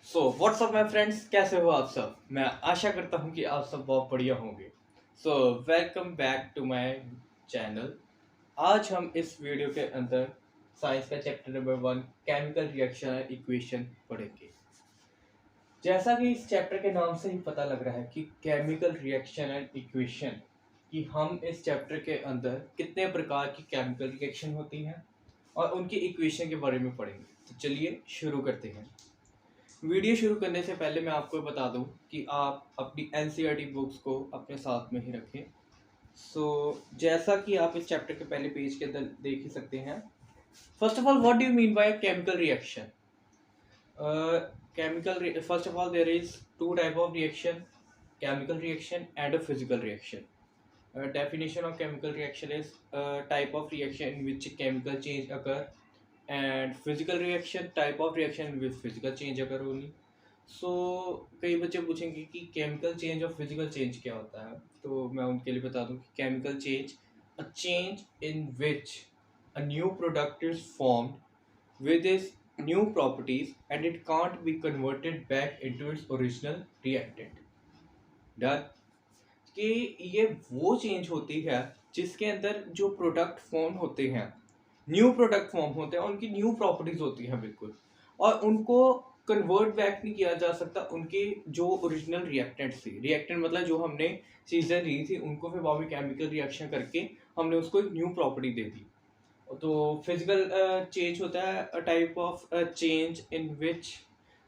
So what's up my friends, कैसे हो आप सब। मैं आशा करता हूँ कि आप सब बहुत बढ़िया होंगे। So welcome back to my channel. आज हम इस वीडियो के अंदर साइंस का chapter number 1 chemical reaction and equation पढ़ेंगे। जैसा कि इस चैप्टर के नाम से ही पता लग रहा है कि केमिकल रिएक्शन एंड इक्वेशन, कि हम इस चैप्टर के अंदर कितने प्रकार की केमिकल रिएक्शन होती हैं और उनकी इक्वेशन के बारे में पढ़ेंगे। तो चलिए शुरू करते हैं। वीडियो शुरू करने से पहले मैं आपको बता दूं कि आप अपनी एनसीईआरटी बुक्स को अपने साथ में ही रखें। जैसा कि आप इस चैप्टर के पहले पेज के अंदर देख ही सकते हैं। First of all, what do you mean by chemical reaction? First of all, there is two type of reaction, chemical reaction and a physical reaction. Definition of chemical reaction is a type of reaction in which chemical change occur, and physical reaction type of reaction with physical change occur only. सो कई बच्चे पूछेंगे कि chemical change और physical change क्या होता है, तो मैं उनके लिए बता दूं कि chemical change, a change in which a new product is formed with its new properties and it can't be converted back into its original reactant. Done. कि ये वो चेंज होती है जिसके अंदर जो प्रोडक्ट फॉर्म होते हैं, न्यू प्रोडक्ट फॉर्म होते हैं, उनकी न्यू प्रॉपर्टीज होती हैं बिल्कुल, और उनको कन्वर्ट बैक नहीं किया जा सकता उनके जो ओरिजिनल रिएक्टेंट थी। रिएक्टेंट मतलब जो हमने चीज़ें ली थी उनको फिर बाद में केमिकल रिएक्शन करके हमने उसको एक न्यू प्रॉपर्टी दे दी। तो फिजिकल चेंज होता है a type of change in which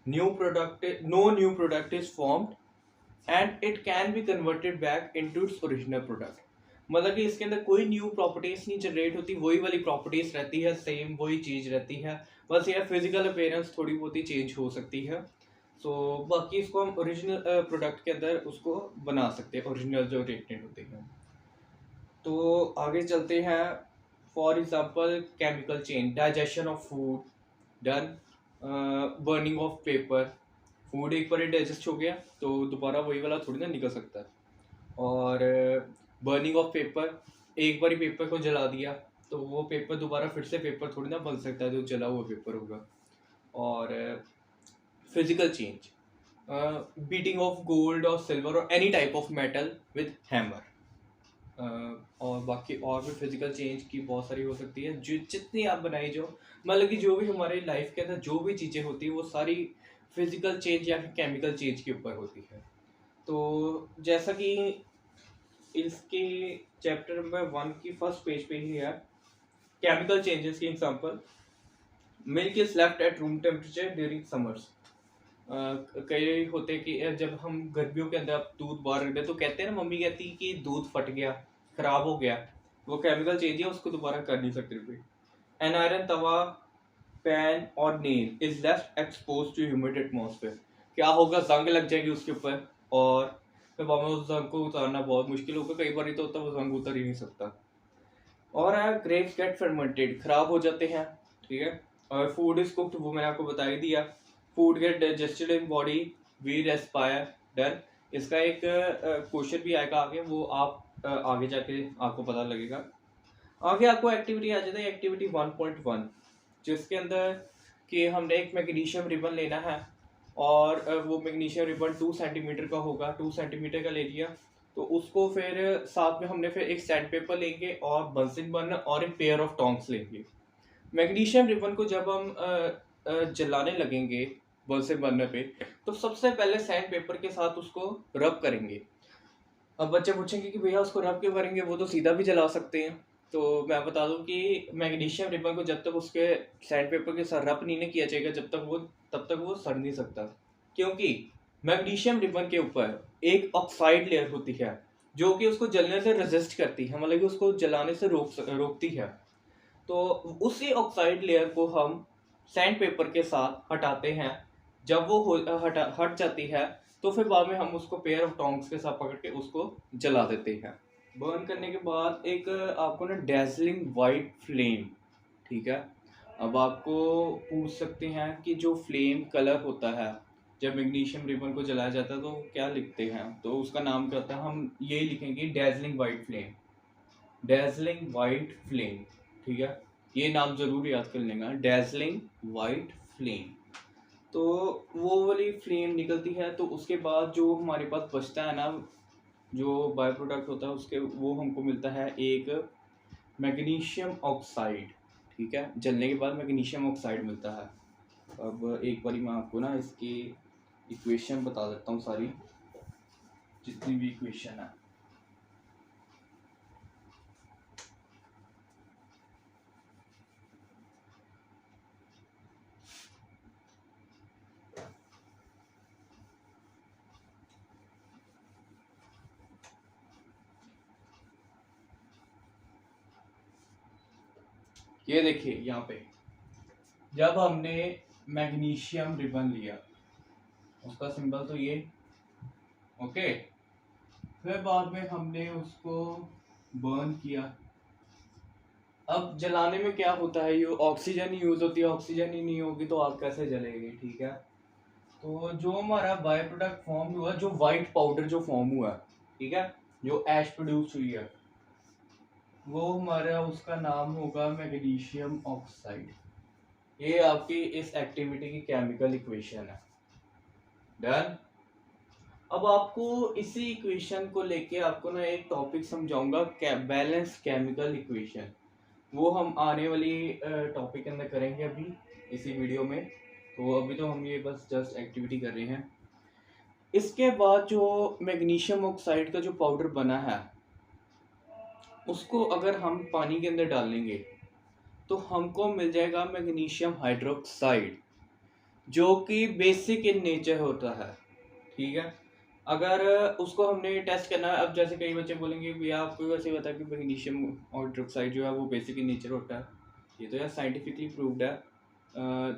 no new product is formed and it can be converted back into its original product. मतलब कि इसके अंदर कोई न्यू प्रॉपर्टीज नहीं जनरेट होती, वही वाली प्रॉपर्टीज रहती है, सेम वही चीज रहती है, बस ये फिजिकल अपीयरेंस थोड़ी बहुत ही चेंज हो सकती है। बाकी इसको हम ओरिजिनल प्रोडक्ट के अंदर उसको बना सकते हैं, ओरिजिनल जो रिएक्टेंट होते हैं। तो आगे चलते हैं। For example, chemical change, digestion of food, done. Burning of paper, food एक बार डाइजेस्ट हो गया तो दोबारा वही वाला थोड़ी ना निकल सकता है। और बर्निंग ऑफ पेपर, एक बार पेपर को जला दिया तो वो पेपर दोबारा फिर से पेपर थोड़ी ना बन सकता है जो जला हुआ पेपर होगा। और physical change, beating of gold और सिल्वर और any type of metal with hammer. और बाकी और भी फिजिकल चेंज की बहुत सारी हो सकती है, जो जितनी आप बनाई जो, मतलब कि जो भी हमारे लाइफ के अंदर जो भी चीज़ें होती है वो सारी फिजिकल चेंज या फिर केमिकल चेंज के ऊपर होती है। तो जैसा कि इसके चैप्टर नंबर 1 की फर्स्ट पेज पे ही है, केमिकल चेंजेस की example, milk is left at room temperature during summers. कई होते कि जब हम गर्मियों के अंदर दूध बाहर रख दे तो कहते हैं ना, मम्मी कहती है कि दूध फट गया, खराब हो गया, वो केमिकल चेंज है, उसको दोबारा कर नहीं सकते repeat. An iron tawa, pan और nail is left expose to humid atmosphere. क्या होगा, जंग लग जाएगी उसके ऊपर और फिर बाद में उस जंग को उतारना बहुत मुश्किल होगा, कई बार तो होता है वो जंग उतर ही नहीं सकता। और ग्रेप्स गेट फर्मेंटेड, खराब हो जाते हैं, ठीक है। और फूड इज कुक्ड, वो मैंने आपको बता ही दिया। Food get digested in body, we respire, done. इसका एक क्वेश्चन भी आएगा आगे, वो आप आगे जाके आपको पता लगेगा। आगे आपको एक्टिविटी आ जाता है, एक्टिविटी 1.1, जिसके अंदर कि हमने एक मैग्नीशियम रिबन लेना है और वो मैग्नीशियम रिबन 2 सेंटीमीटर का होगा, 2 सेंटीमीटर का ले लिया तो उसको फिर साथ में हमने फिर एक सैंड पेपर लेंगे और बंसिंग बर्नर और एक पेयर ऑफ टोंग्स लेंगे। मैग्नीशियम रिबन को जब हम जलाने लगेंगे बंसिंग बर्नर पे, तो सबसे पहले सैंड पेपर के साथ उसको रब करेंगे। अब बच्चे पूछेंगे कि भैया उसको रब क्यों करेंगे, वो तो सीधा भी जला सकते हैं। तो मैं बता दूं कि मैग्नीशियम रिबन को जब तक उसके सैंड पेपर के साथ रब नहीं ना किया जाएगा तब तक वो सड़ नहीं सकता, क्योंकि मैग्नीशियम रिबन के ऊपर एक ऑक्साइड लेयर होती है जो कि उसको जलने से रेजिस्ट करती है, मतलब कि उसको जलाने से रोकती है। तो उसी ऑक्साइड लेयर को हम सैंड पेपर के साथ हटाते हैं। जब वो हट जाती है तो फिर बाद में हम उसको पेयर ऑफ टोंग्स के साथ पकड़ के उसको जला देते हैं। बर्न करने के बाद एक आपको ना डेजलिंग वाइट फ्लेम, ठीक है। अब आपको पूछ सकते हैं कि जो फ्लेम कलर होता है जब मैग्नीशियम रिबन को जलाया जाता है तो क्या लिखते हैं, तो उसका नाम क्या होता है, हम ये लिखेंगे dazzling white flame, dazzling white flame, ठीक है। ये नाम जरूर याद कर लेना, डेजलिंग वाइट फ्लेम। तो वो वाली फ्लेम निकलती है, तो उसके बाद जो हमारे पास बचता है ना, जो बाय प्रोडक्ट होता है उसके, वो हमको मिलता है एक मैग्नीशियम ऑक्साइड। ठीक है, जलने के बाद मैग्नीशियम ऑक्साइड मिलता है। अब एक बारी मैं आपको ना इसकी इक्वेशन बता देता हूँ, सारी जितनी भी इक्वेशन है। ये देखिए यहाँ पे, जब हमने मैग्नीशियम रिबन लिया, उसका सिंबल तो ये, ओके। फिर बाद में हमने उसको बर्न किया। अब जलाने में क्या होता है, ये ऑक्सीजन ही यूज होती है, ऑक्सीजन ही नहीं होगी तो आग कैसे जलेगी। ठीक है, तो जो हमारा बाय प्रोडक्ट फॉर्म हुआ, जो वाइट पाउडर जो फॉर्म हुआ, ठीक है, जो ऐश प्रोड्यूस हुई है, वो हमारा उसका नाम होगा मैग्नीशियम ऑक्साइड। ये आपकी इस एक्टिविटी की केमिकल इक्वेशन है। डन। अब आपको इसी इक्वेशन को लेके आपको ना एक टॉपिक समझाऊंगा, बैलेंस केमिकल इक्वेशन। वो हम आने वाली टॉपिक के अंदर करेंगे अभी इसी वीडियो में। तो अभी तो हम ये बस जस्ट एक्टिविटी कर रहे हैं। इसके बाद जो मैग्नीशियम ऑक्साइड का जो पाउडर बना है, उसको अगर हम पानी के अंदर डालेंगे तो हमको मिल जाएगा मैग्नीशियम हाइड्रोक्साइड, जो कि बेसिक इन नेचर होता है। ठीक है, अगर उसको हमने टेस्ट करना है, अब जैसे कई बच्चे बोलेंगे भैया आपको वैसे बता कि मैग्नीशियम हाइड्रोक्साइड जो है वो बेसिक इन नेचर होता है। ये तो यार साइंटिफिकली प्रूव्ड है।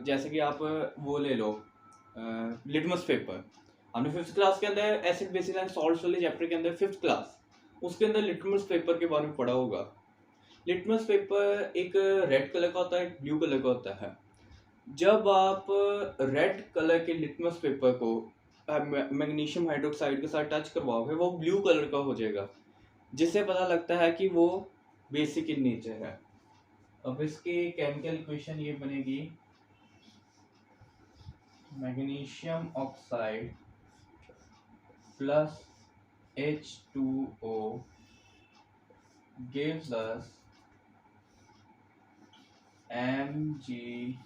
जैसे कि आप वो ले लो, लिटमस पेपर। हमने फिफ्थ क्लास के अंदर एसिड बेसिस एंड सॉल्ट्स वाले चैप्टर के अंदर, फिफ्थ क्लास, उसके अंदर लिटमस पेपर के बारे में पढ़ा होगा। लिटमस पेपर एक रेड कलर का होता है, एक ब्लू कलर का होता है। जब आप रेड कलर के लिटमस पेपर को मैग्नीशियम हाइड्रोक्साइड के साथ टच करवाओगे, वो ब्लू कलर का हो जाएगा, जिससे पता लगता है कि वो बेसिक इन नेचर है। अब इसकी केमिकल इक्वेशन ये बनेगी, magnesium oxide plus H2O gives us MgOH2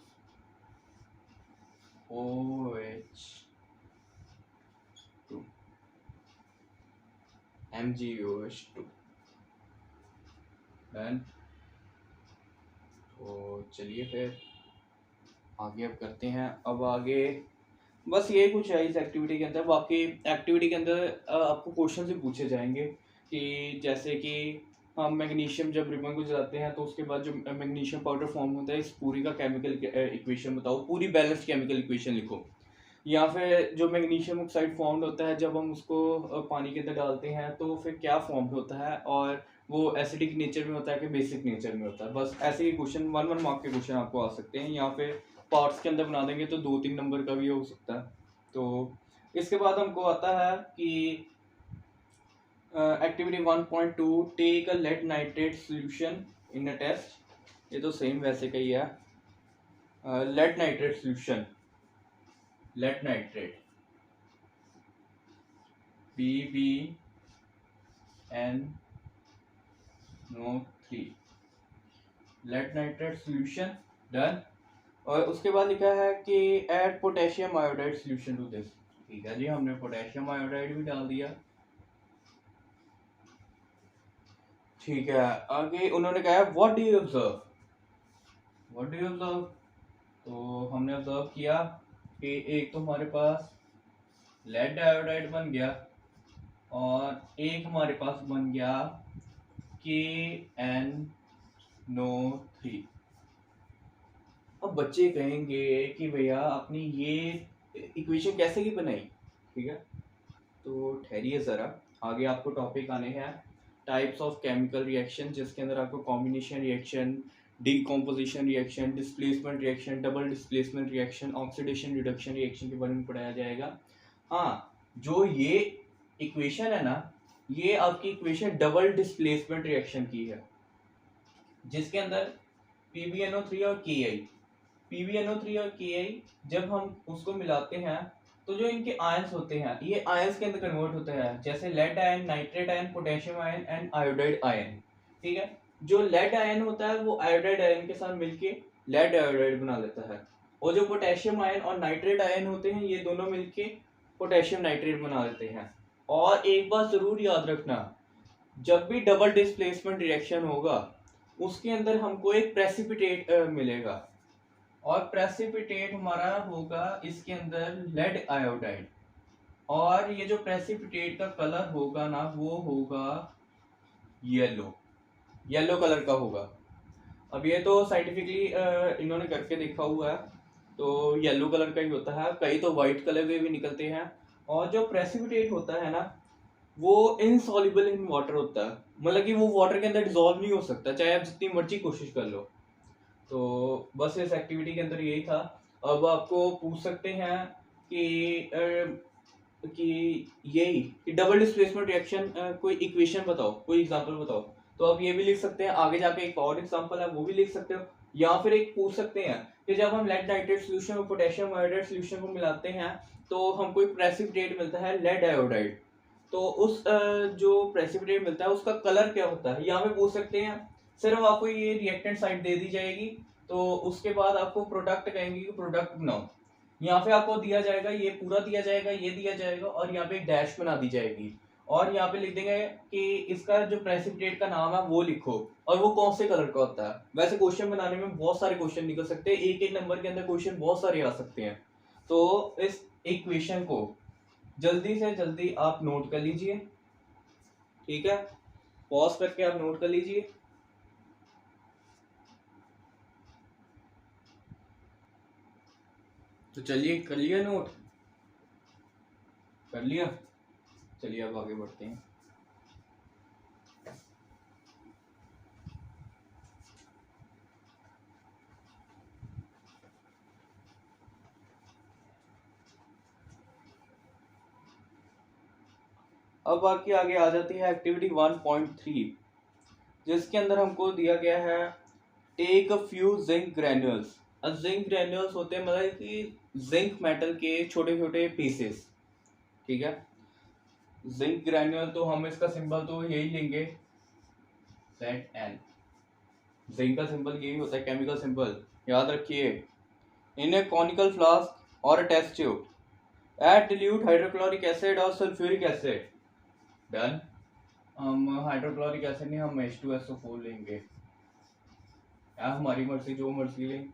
done. तो चलिए फिर आगे अब करते हैं। अब आगे बस ये कुछ है इस एक्टिविटी के अंदर। बाकी एक्टिविटी के अंदर आपको क्वेश्चन भी पूछे जाएंगे कि जैसे कि हम मैग्नीशियम जब रिबन को जलाते हैं तो उसके बाद जो मैग्नीशियम पाउडर फॉर्म होता है, इस पूरी का केमिकल इक्वेशन बताओ, पूरी बैलेंस्ड केमिकल इक्वेशन लिखो। या फिर जो मैग्नीशियम ऑक्साइड फॉर्म होता है जब हम उसको पानी के अंदर डालते हैं तो फिर क्या फॉर्म होता है, और वो एसिडिक नेचर में होता है कि बेसिक नेचर में होता है। बस ऐसे ही क्वेश्चन 1 मार्क के क्वेश्चन आपको आ सकते हैं। यहाँ पे पार्ट्स के अंदर बना देंगे तो 2-3 नंबर का भी हो सकता है। तो इसके बाद हमको आता है कि activity 1.2, take a lead nitrate solution in a test. ये तो सेम वैसे का ही है। Lead nitrate solution, lead nitrate PbNO3, lead nitrate solution. Done. और उसके बाद लिखा है कि add potassium iodide solution to this. ठीक है जी, हमने पोटेशियम आयोडाइड भी डाल दिया। ठीक है, आगे उन्होंने कहा what do you observe, what do you observe. तो हमने ऑब्जर्व किया कि एक तो हमारे पास लेड आयोडाइड बन गया, और एक हमारे पास बन गया KNO3। अब बच्चे कहेंगे कि भैया आपने ये इक्वेशन कैसे की बनाई। ठीक है, तो ठहरिए ज़रा, आगे आपको टॉपिक आने हैं टाइप्स ऑफ केमिकल रिएक्शन, जिसके अंदर आपको combination reaction, decomposition reaction, displacement reaction, double displacement reaction, oxidation reduction reaction के बारे में पढ़ाया जाएगा। हाँ, जो ये इक्वेशन है ना, ये आपकी इक्वेशन डबल डिस्प्लेसमेंट रिएक्शन की है, जिसके अंदर PbNO3 और Ki, PbNO3 और Ki जब हम उसको मिलाते हैं तो जो इनके आयंस होते हैं ये आयंस के अंदर कन्वर्ट होते हैं, जैसे lead ion, nitrate ion, potassium ion and iodide ion. ठीक है, जो लेड आयन होता है वो आयोडाइड आयन के साथ मिलके लेड आयोडाइड बना लेता है, और जो पोटेशियम आयन और नाइट्रेट आयन होते हैं ये दोनों मिलके पोटेशियम नाइट्रेट बना लेते हैं। और एक बात जरूर याद रखना, जब भी डबल डिस्प्लेसमेंट रिएक्शन होगा उसके अंदर हमको एक प्रेसिपिटेट मिलेगा, और प्रेसिपिटेट हमारा होगा इसके अंदर लेड आयोडाइड, और ये जो प्रेसिपिटेट का कलर होगा ना वो होगा येलो, येलो कलर का होगा। अब ये तो साइंटिफिकली इन्होंने करके देखा हुआ है, तो येलो कलर का ही होता है, कई तो वाइट कलर के भी निकलते हैं। और जो प्रेसिपिटेट होता है ना वो इनसॉल्युबल इन वाटर होता है, मतलब कि वो वाटर के अंदर डिसॉल्व नहीं हो सकता चाहे आप जितनी मर्जी कोशिश कर लो। तो बस इस एक्टिविटी के अंदर यही था। अब आपको पूछ सकते हैं कि यही कि डबल डिस्प्लेसमेंट रिएक्शन कोई इक्वेशन बताओ, कोई एग्जांपल बताओ। तो आप ये भी लिख सकते हैं, आगे जाके एक और एग्जांपल है वो भी लिख सकते हो, या फिर एक पूछ सकते हैं कि जब हम लेड नाइट्रेट सोल्यूशन और पोटेशियम आयोडाइड सोल्यूशन को मिलाते हैं तो हमको एक प्रेसिपिटेट मिलता है लेड आयोडाइड, तो उस जो प्रेसिपिटेट मिलता है उसका कलर क्या होता है, यहाँ पे पूछ सकते हैं। सिर्फ आपको ये रिएक्टेंट साइड दे दी जाएगी, तो उसके बाद आपको प्रोडक्ट कहेंगे कि प्रोडक्ट बनाओ। यहाँ पे आपको दिया जाएगा, ये पूरा दिया जाएगा, ये दिया जाएगा, और यहाँ पे एक डैश बना दी जाएगी, और यहाँ पे लिख देंगे कि इसका जो प्रेसिपिटेट का नाम है वो लिखो और वो कौन से कलर का होता है। वैसे क्वेश्चन बनाने में बहुत सारे क्वेश्चन निकल सकते हैं, एक एक नंबर के अंदर क्वेश्चन बहुत सारे आ सकते हैं। तो इस इक्वेशन को जल्दी से जल्दी आप नोट कर लीजिए, ठीक है, पॉज करके आप नोट कर लीजिए। तो चलिए कर लिया नोट, कर लिया, चलिए अब आगे बढ़ते हैं। अब बाकी आगे आ जाती है एक्टिविटी 1.3, जिसके अंदर हमको दिया गया है take a few zinc granules. अब जिंक ग्रैन्यूल्स होते हैं मतलब कि जिंक मेटल के छोटे छोटे पीसेस, ठीक है। जिंक ग्रैन्यूल तो हम इसका सिंबल तो यही लेंगे Zn, जिंक का सिंबल यही होता है, केमिकल सिंबल याद रखिए। इन ए कॉनिकल फ्लास्क और a test tube add dilute hydrochloric acid और सल्फ्यूरिक एसिड। डन। हम हाइड्रोक्लोरिक एसिड नहीं, हम H2SO4 लेंगे, या हमारी मर्जी जो मर्जी लें,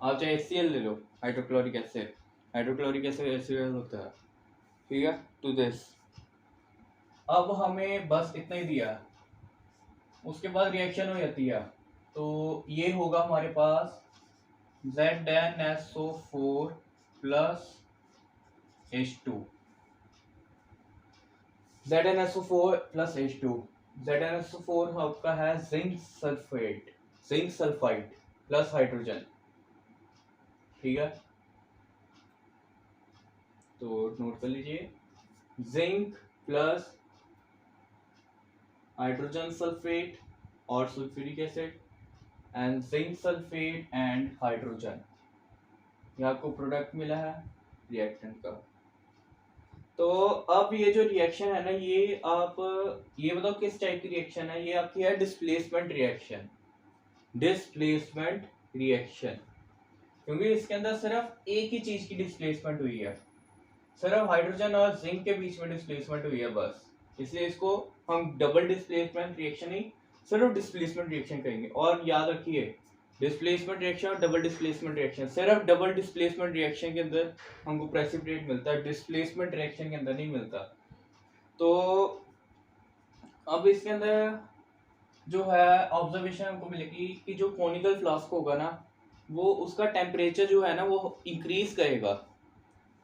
आप चाहे HCl ले लो, hydrochloric acid, hydrochloric acid HCl होता है, ठीक है। टू दिस अब हमें बस इतना ही दिया, उसके बाद रिएक्शन हो जाती है, तो ये होगा हमारे पास ZnSO4 plus H2, ZnSO4 plus H2, ZnSO4 आपका है zinc sulphate, zinc sulphide plus hydrogen, ठीक है। तो नोट कर लीजिए, जिंक प्लस हाइड्रोजन सल्फेट और sulphuric acid and zinc sulphate and hydrogen, ये आपको प्रोडक्ट मिला है रिएक्टेंट का। तो अब ये जो रिएक्शन है ना, ये आप ये बताओ किस टाइप की रिएक्शन है, ये आपकी है डिस्प्लेसमेंट रिएक्शन, डिस्प्लेसमेंट रिएक्शन, क्योंकि इसके अंदर सिर्फ एक ही चीज की डिस्प्लेसमेंट हुई है, सिर्फ हाइड्रोजन और जिंक के बीच में डिस्प्लेसमेंट हुई है बस, इसलिए इसको हम डबल डिस्प्लेसमेंट रिएक्शन ही सिर्फ डिस्प्लेसमेंट रिएक्शन कहेंगे। और याद रखिए, डिस्प्लेसमेंट रिएक्शन और डबल डिस्प्लेसमेंट रिएक्शन, सिर्फ डबल डिस्प्लेसमेंट रिएक्शन के अंदर हमको प्रेसिपिटेट मिलता है, डिस्प्लेसमेंट रिएक्शन के अंदर नहीं मिलता। तो अब इसके अंदर जो है ऑब्जर्वेशन हमको मिलेगी कि जो कोनिकल फ्लास्क होगा ना वो उसका टेम्परेचर जो है ना वो इंक्रीज करेगा,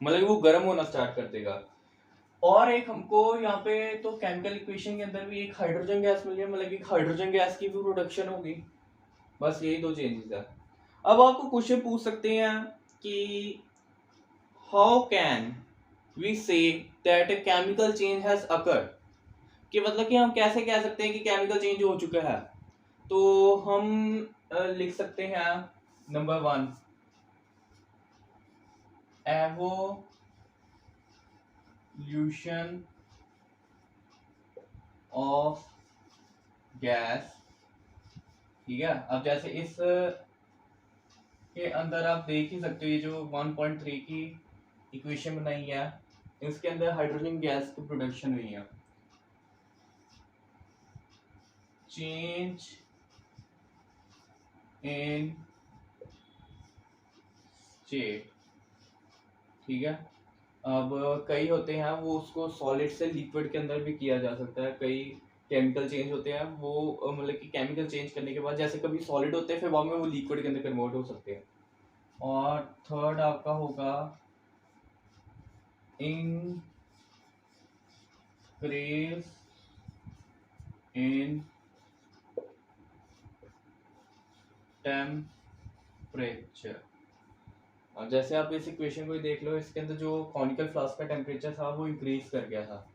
मतलब वो गर्म होना स्टार्ट कर देगा। और एक हमको यहाँ पे तो केमिकल इक्वेशन के अंदर भी एक हाइड्रोजन गैस मिल गया, मतलब कि हाइड्रोजन गैस की भी प्रोडक्शन होगी, बस यही दो चेंजेस है। अब आपको क्वेश्चन पूछ सकते हैं कि how can we say that a chemical change has occurred, कि मतलब कि हम कैसे कह सकते हैं कि केमिकल चेंज हो चुका है। तो हम लिख सकते हैं नंबर 1 एवोल्यूशन ऑफ गैस। ठीक है, अब जैसे इस के अंदर आप देख ही सकते हो, ये जो 1.3 की इक्वेशन बनाई है, इसके अंदर हाइड्रोजन गैस की प्रोडक्शन हुई है। Change in state. ठीक है, अब कई होते हैं वो उसको सॉलिड से लिक्विड के अंदर भी किया जा सकता है। कई केमिकल चेंज होते हैं वो मतलब कि केमिकल चेंज करने के बाद जैसे कभी सॉलिड होते हैं फिर बाद में वो लिक्विड के अंदर कन्वर्ट हो सकते हैं। और थर्ड आपका होगा इंक्रीज इन टेम्परेचर। और जैसे आप इस इक्वेशन को ही देख लो, इसके अंदर जो कॉनिकल फ्लास्क का टेम्परेचर था वो इंक्रीज कर गया था।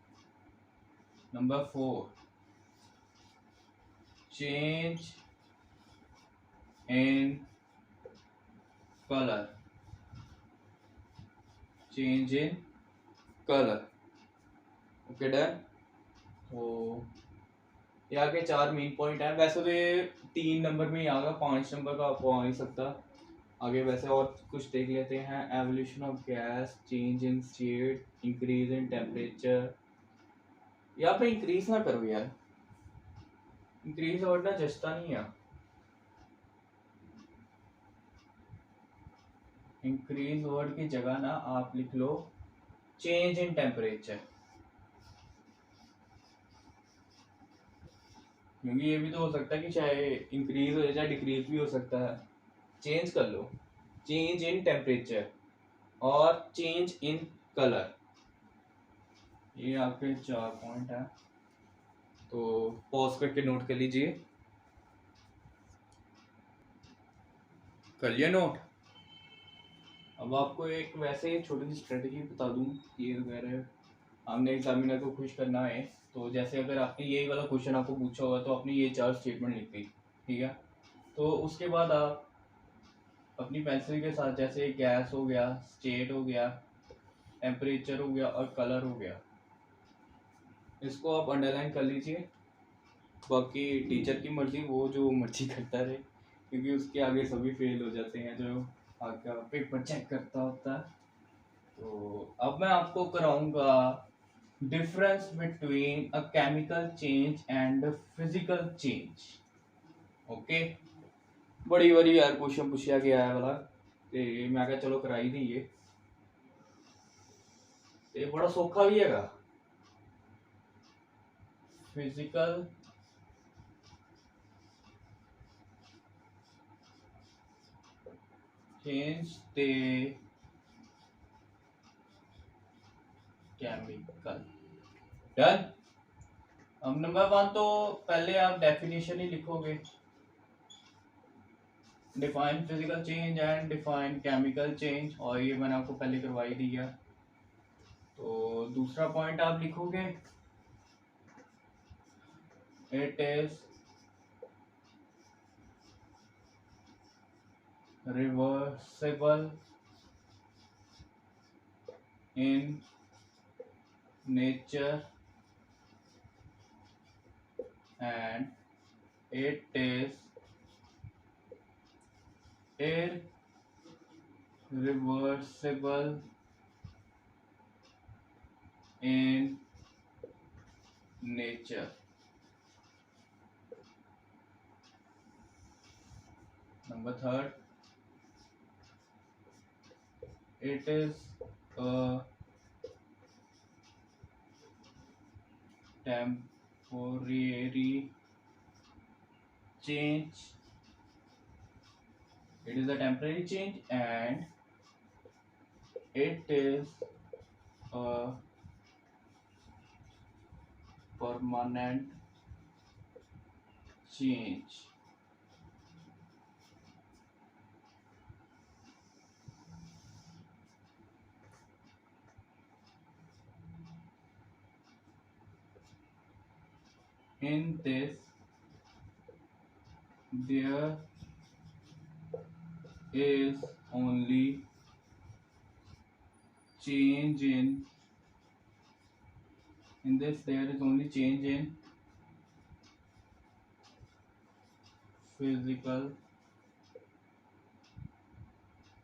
Number 4, change in colour. Change in colour. Okay done. तो ये आगे 4 मेन पॉइंट है। वैसे तो ये 3 नंबर में ही आएगा, 5 नंबर का आपको आ नहीं सकता। आगे वैसे और कुछ देख लेते हैं। Evolution of gas, change in state, increase in temperature. यहाँ पे इंक्रीज ना करो यार, इंक्रीज वर्ड ना जचता नहीं है। इंक्रीज वर्ड की जगह ना आप लिख लो चेंज इन टेम्परेचर, क्योंकि ये भी तो हो सकता है कि चाहे इंक्रीज हो जाए चाहे डिक्रीज भी हो सकता है। चेंज कर लो, चेंज इन टेम्परेचर और चेंज इन कलर। ये आपके 4 पॉइंट है, तो पॉज करके नोट कर लीजिए। कर लिया नोट। अब आपको एक वैसे छोटी सी स्ट्रेटजी बता दूं कि अगर हमने एग्जामिनर को खुश करना है तो जैसे अगर आपने यही वाला क्वेश्चन आपको पूछा होगा तो आपने ये 4 स्टेटमेंट लिख दी। ठीक है, तो उसके बाद आप अपनी पेंसिल के साथ जैसे गैस हो गया, स्टेट हो गया, टेम्परेचर हो गया और कलर हो गया, इसको आप अंडरलाइन कर लीजिए। बाकी टीचर की मर्जी, वो जो मर्जी करता रहे, क्योंकि उसके आगे सभी फेल हो जाते हैं जो आपका पेपर चेक करता होता है। तो अब मैं आपको कराऊंगा difference between a chemical change and physical change. Okay, बड़ी बड़ी यार क्वेश्चन पूछा गया है वाला, ते मैं क्या चलो कराई दी ये, ते बड़ा सौखा भी है। फिजिकल चेंज ते केमिकल। डन। अब नंबर 1 तो पहले आप डेफिनेशन ही लिखोगे, define physical change and define chemical change, और ये मैंने आपको पहले करवाई दिया। तो दूसरा पॉइंट आप लिखोगे it is reversible in nature and it is irreversible in nature. Number 3, it is a temporary change. It is a temporary change and it is a permanent change. In this, there is only change in this there is only change in physical.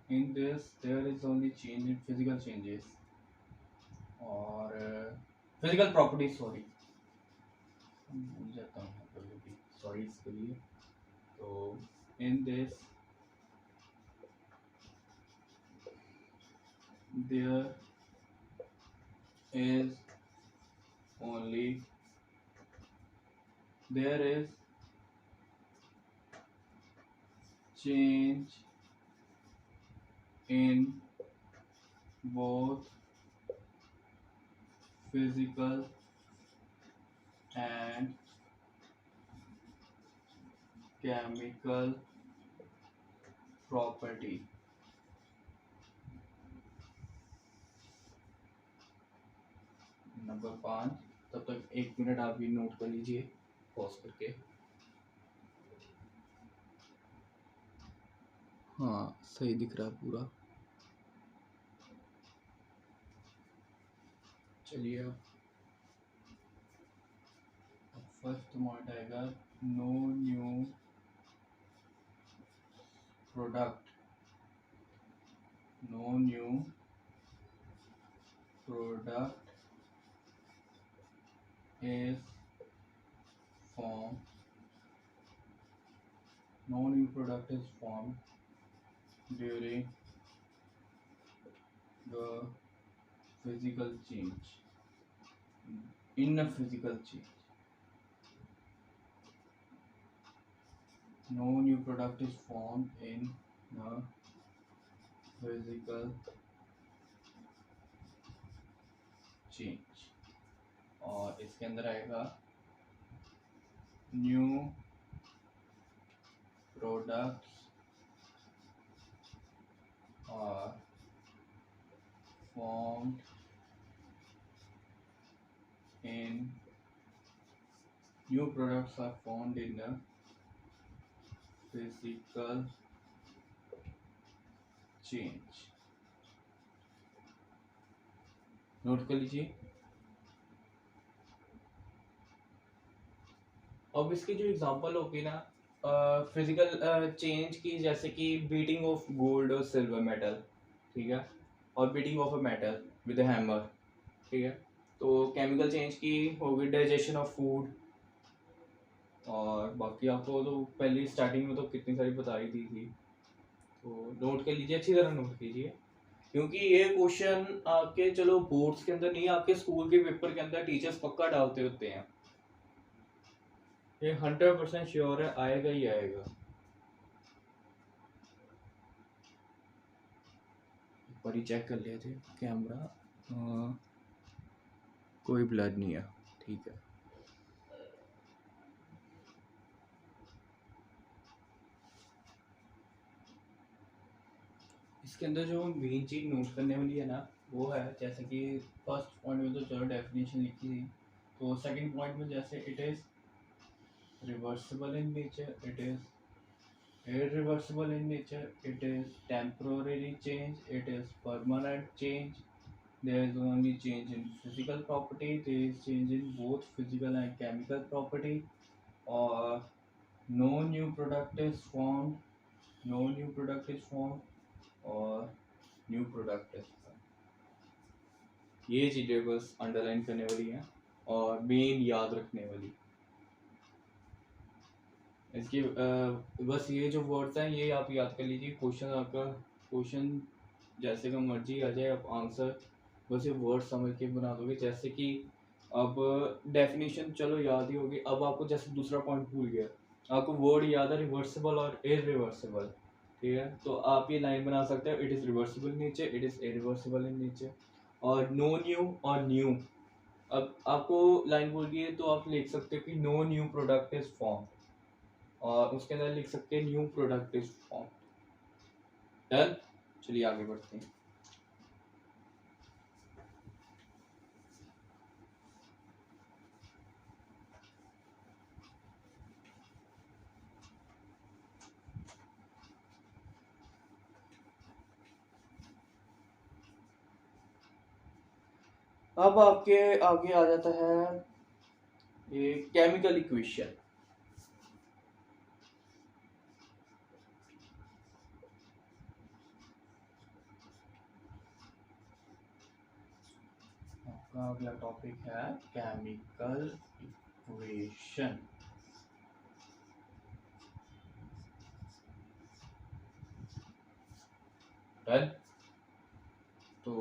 In this there is only change in physical changes और physical properties, sorry भूल जाता हूँ कभी भी, sorry इसके लिए. तो in this there is only there is change in both physical and chemical property. Number 5. तब तक 1 मिनट आप भी नोट कर लीजिए पॉज करके. हाँ सही दिख रहा है पूरा. चलिए अब फर्स्ट पॉइंट आएगा no new product. No new product is formed. No new product is formed during the physical change. In a physical change, no new product is formed in a physical change. और इसके अंदर आएगा new products are formed in new products are formed in a physical change. Note कर लीजिए. अब इसकी जो example होगी ना फिजिकल चेंज की, जैसे कि बीटिंग ऑफ गोल्ड और सिल्वर मेटल, ठीक है, और beating of a metal with a hammer, ठीक है. तो केमिकल चेंज की होगी डाइजेशन ऑफ फूड. और बाकी आपको तो पहली स्टार्टिंग में तो कितनी सारी बता ही दी थी. तो नोट कर लीजिए, अच्छी तरह नोट कीजिए, क्योंकि ये क्वेश्चन आपके चलो बोर्ड्स के अंदर नहीं, आपके स्कूल के पेपर के अंदर टीचर्स पक्का डालते होते हैं. ये 100% श्योर है, आएगा ही आएगा. एक बार चेक कर लिए थे कैमरा, कोई ब्लर नहीं है, ठीक है. इसके अंदर जो मेन चीज नोट करने वाली है ना, वो है जैसे कि फर्स्ट पॉइंट में तो चलो डेफिनेशन लिखी थी. तो सेकंड पॉइंट में जैसे it is reversible in nature, it is irreversible in nature, it is temporary change, it is permanent change, there is only change in physical property, there is change in both physical and chemical property, or no new product is formed, no new product is formed, और new product है. ये चीज़ें बस underline करने वाली हैं और main याद रखने वाली. इसकी बस ये जो वर्ड्स हैं ये आप याद कर लीजिए. क्वेश्चन आपका क्वेश्चन जैसे का मर्जी आ जाए, आप आंसर बस ये वर्ड समझ के बना दोगे. जैसे कि अब डेफिनेशन चलो याद ही होगी. अब आपको जैसे दूसरा पॉइंट भूल गया, आपको वर्ड याद है रिवर्सिबल और इरिवर्सिबल, ठीक है. तो आप ये लाइन बना सकते हो, it is reversible in nature, it is irreversible in nature. और नो न्यू और न्यू, अब आपको लाइन बोल दिए तो आप लिख सकते हो कि no new product is form, और उसके अंदर लिख सकते हैं new product is form. Done. चलिए आगे बढ़ते हैं. अब आपके आगे आ जाता है ये केमिकल इक्वेशन। आपका अगला टॉपिक है केमिकल इक्वेशन। डन। तो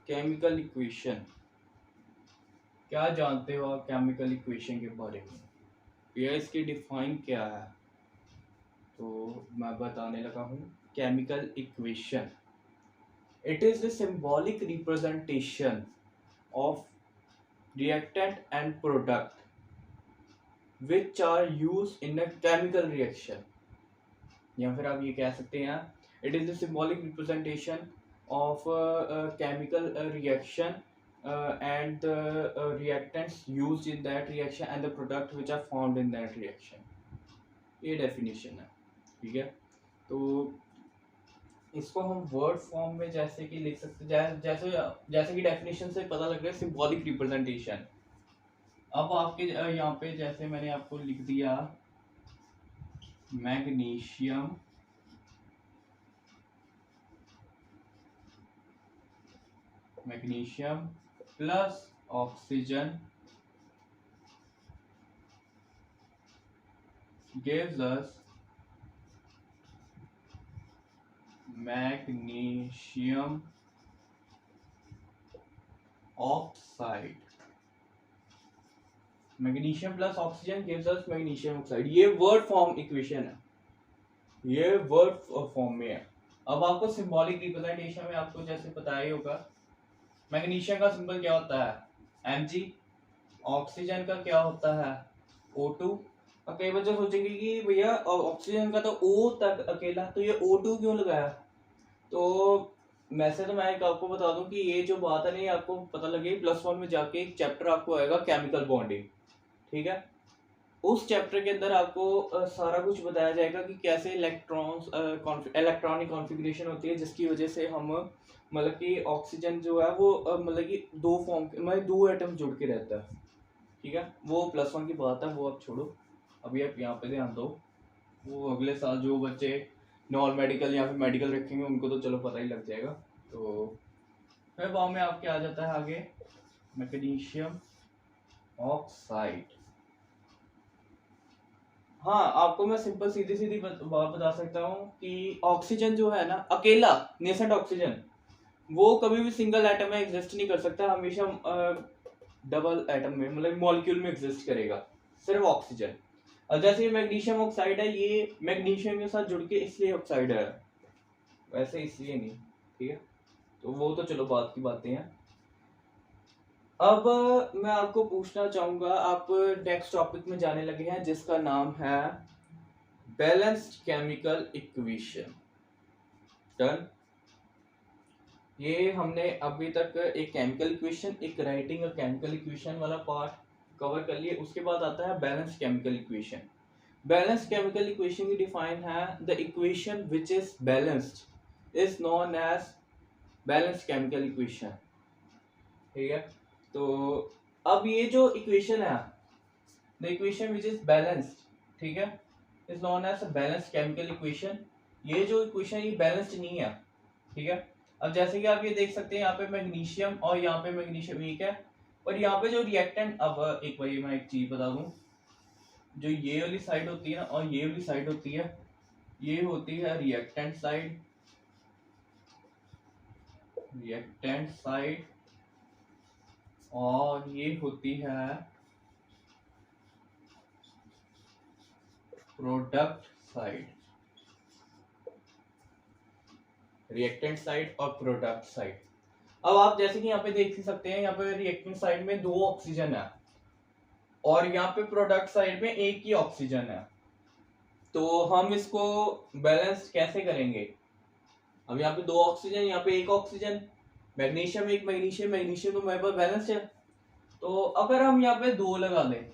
केमिकल इक्वेशन, क्या जानते हो आप केमिकल इक्वेशन के बारे में, या इसकी डिफाइन क्या है? तो मैं बताने लगा हूँ। Chemical equation, it is the symbolic representation of reactant and product which are used in a chemical reaction, या फिर आप ये कह सकते हैं it is the symbolic representation of a chemical reaction and the reactants used in that reaction and the product which are formed in that reaction। ये definition है, ठीक है। तो इसको हम वर्ड फॉर्म में जैसे कि लिख सकते जैसे जैसे कि डेफिनेशन से पता लग रहा है सिंबॉलिक रिप्रेजेंटेशन। अब आपके यहाँ पे जैसे मैंने आपको लिख दिया magnesium plus oxygen gives us magnesium oxide. Magnesium plus oxygen gives अस मैग्नीशियम ऑक्साइड। ये वर्ड फॉर्म इक्वेशन है, ये वर्ड फॉर्म में है। अब आपको सिंबॉलिक रिप्रेजेंटेशन में आपको जैसे पता ही होगा, मैग्नीशियम का सिंबल क्या होता है Mg, ऑक्सीजन का क्या होता है O2। और कई बच्चे सोचेंगे कि भैया ऑक्सीजन का तो O तक अकेला, तो ये O2 क्यों लगाया? तो वैसे तो मैं एक आपको बता दूं कि ये जो बात है ना, ये आपको पता लगे +1 में जाके एक चैप्टर आपको आएगा केमिकल बॉन्डिंग, ठीक है। उस चैप्टर के अंदर आपको सारा कुछ बताया जाएगा कि कैसे इलेक्ट्रॉनिक कॉन्फ़िगरेशन होती है, जिसकी वजह से हम मतलब कि ऑक्सीजन जो है वो मतलब कि दो फॉर्म मतलब दो एटम जुड़ के रहता है, ठीक है। वो +1 की बात है, वो आप छोड़ो, अभी आप यहाँ पे ध्यान दो। वो अगले साल जो बच्चे नॉन मेडिकल या फिर मेडिकल रखेंगे उनको तो चलो पता ही लग जाएगा। तो फिर वहाँ में आपके आ जाता है आगे मैग्नीशियम ऑक्साइड। हाँ, आपको मैं सिंपल सीधी सीधी बात बता सकता हूँ कि ऑक्सीजन जो है ना अकेला नेसेंट ऑक्सीजन, वो कभी भी सिंगल एटम में एग्जिस्ट नहीं कर सकता, हमेशा डबल एटम में मतलब मॉलिक्यूल में एग्जिस्ट करेगा सिर्फ ऑक्सीजन। और जैसे ये मैग्नीशियम ऑक्साइड है, ये मैग्नीशियम के साथ जुड़ के इसलिए ऑक्साइड है, वैसे इसलिए नहीं, ठीक है। तो वो तो चलो बात की बातें हैं। अब मैं आपको पूछना चाहूंगा, आप नेक्स्ट टॉपिक में जाने लगे हैं जिसका नाम है बैलेंस्ड केमिकल इक्वेशन। डन। ये हमने अभी तक एक केमिकल इक्वेशन, एक राइटिंग अ केमिकल इक्वेशन वाला पार्ट कवर कर लिए। उसके बाद आता है balanced chemical equation. Balanced chemical equation की डिफाइन है the equation which is balanced is known as balanced chemical equation, ठीक है। तो अब ये जो इक्वेशन है the equation which is balanced, ठीक है, is known as balanced chemical equation. ये जो इक्वेशन ये बैलेंस्ड नहीं है, ठीक है। अब जैसे कि आप ये देख सकते हैं यहाँ पे मैग्नीशियम और यहाँ पे मैग्नीशियम एक है, और यहाँ पे जो रिएक्टेंट, अब एक बार मैं एक चीज बता दूं, जो ये वाली साइड होती है ना और ये वाली साइड होती है, ये होती है रिएक्टेंट साइड, और ये होती है प्रोडक्ट साइड। रिएक्टेंट साइड और प्रोडक्ट साइड। अब आप जैसे कि यहाँ पे देख सकते हैं, यहाँ पे रिएक्टेंट साइड में 2 ऑक्सीजन है और यहाँ पे प्रोडक्ट साइड में एक ही ऑक्सीजन है। तो हम इसको बैलेंस कैसे करेंगे? अब यहाँ पे 2 ऑक्सीजन, यहाँ पे एक ऑक्सीजन, मैग्नीशियम एक मैग्नीशियम, मैग्नीशियम तो हमारे पास बैलेंस है। तो अगर हम यहाँ पे 2 लगा दें,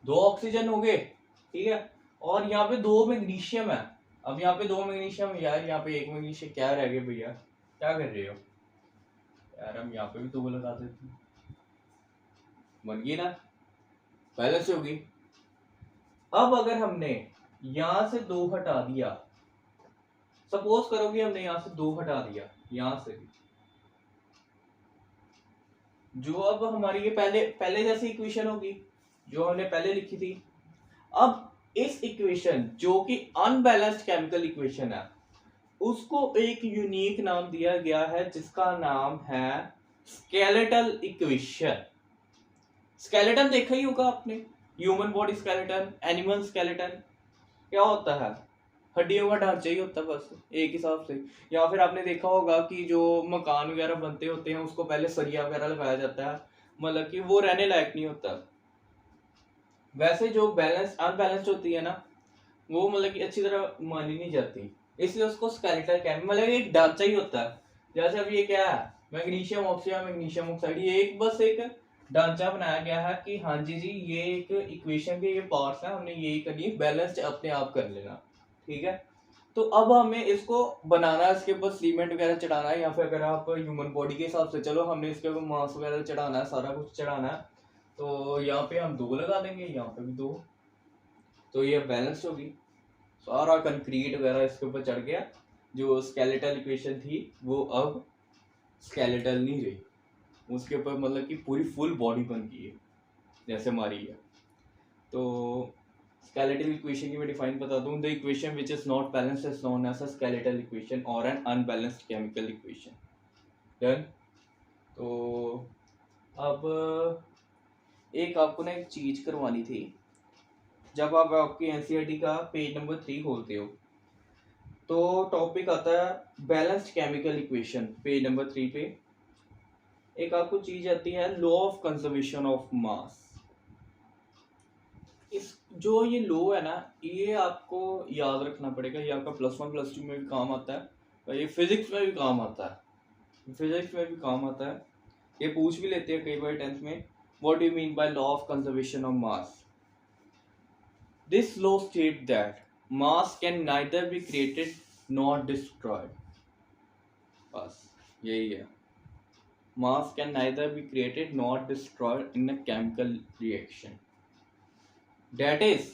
2 ऑक्सीजन हो गए, ठीक है, और यहाँ पे 2 मैग्नीशियम है। अब यहाँ पे 2 मैग्नीशियम, यार यहाँ पे एक मैग्नीशियम क्या रह गया भैया, क्या कर रहे हो यार? हम यहाँ पे भी 2 लगा देते हैं। बन गई ना? बैलेंस होगी। अब अगर हमने यहाँ से 2 हटा दिया, सपोज करो कि हमने यहाँ से 2 हटा दिया, यहाँ से भी, जो अब हमारी ये पहले पहले जैसी इक्वेशन होगी जो हमने पहले लिखी थी। अब इस इक्वेशन जो कि अनबैलेंस्ड केमिकल इक्वेशन है, उसको एक यूनिक नाम दिया गया है जिसका नाम है स्केलेटल इक्वेशन। स्केलेटन देखा ही होगा आपने, human body skeleton, animal skeleton. क्या होता है? हड्डियों का ढांचा ही होता है बस, एक हिसाब से। या फिर आपने देखा होगा कि जो मकान वगैरह बनते होते हैं उसको पहले सरिया वगैरह लगाया जाता है, मतलब कि वो रहने लायक नहीं होता। वैसे जो बैलेंस अनबैलेंस्ड होती है ना, वो मतलब कि अच्छी तरह मानी नहीं जाती, इसलिए उसको स्केलेटल कहते, मतलब एक ढांचा ही होता है। जैसे अब ये क्या है, मैग्नीशियम ऑक्साइड, मैग्नीशियम ऑक्साइड, ये एक बस एक ढांचा बनाया गया है कि हाँ जी जी ये एक इक्वेशन के ये पार्ट्स हैं, हमने यही करनी है, बैलेंस अपने आप कर लेना, ठीक है। तो अब हमें इसको बनाना है, इसके ऊपर सीमेंट वगैरह चढ़ाना है, या फिर अगर आप ह्यूमन बॉडी के हिसाब से चलो हमने इसके ऊपर मांस वगैरह चढ़ाना है, सारा कुछ चढ़ाना है, तो यहाँ पे हम 2 लगा देंगे, यहाँ पे भी 2, तो ये बैलेंस होगी। सारा कंक्रीट वगैरह इसके ऊपर चढ़ गया, जो स्केलेटल इक्वेशन थी वो अब स्केलेटल नहीं रही, उसके ऊपर मतलब कि पूरी फुल बॉडी बन गई है जैसे हमारी है। तो स्केलेटल इक्वेशन की मैं डिफाइन बता दूं, the equation which is not balanced is known as a skeletal equation और an unbalanced chemical equation. Done. तो अब एक आपको ना एक चीज करवानी थी, जब आप आपकी एनसीईआरटी का पेज नंबर 3 खोलते हो तो टॉपिक आता है balanced chemical equation, page number 3 पे एक आपको चीज आती है law of conservation of mass. इस जो ये लॉ है ना, ये आपको याद रखना पड़ेगा, ये आपका +1 +2 में भी काम आता है और ये फिजिक्स में भी काम आता है, फिजिक्स में भी काम आता है, ये पूछ भी लेते हैं कई बार 10th में, what do you mean by law of conservation of mass. This law state that mass can neither be created not destroyed. बस यही है, mass can neither be created nor destroyed in a chemical reaction. That is,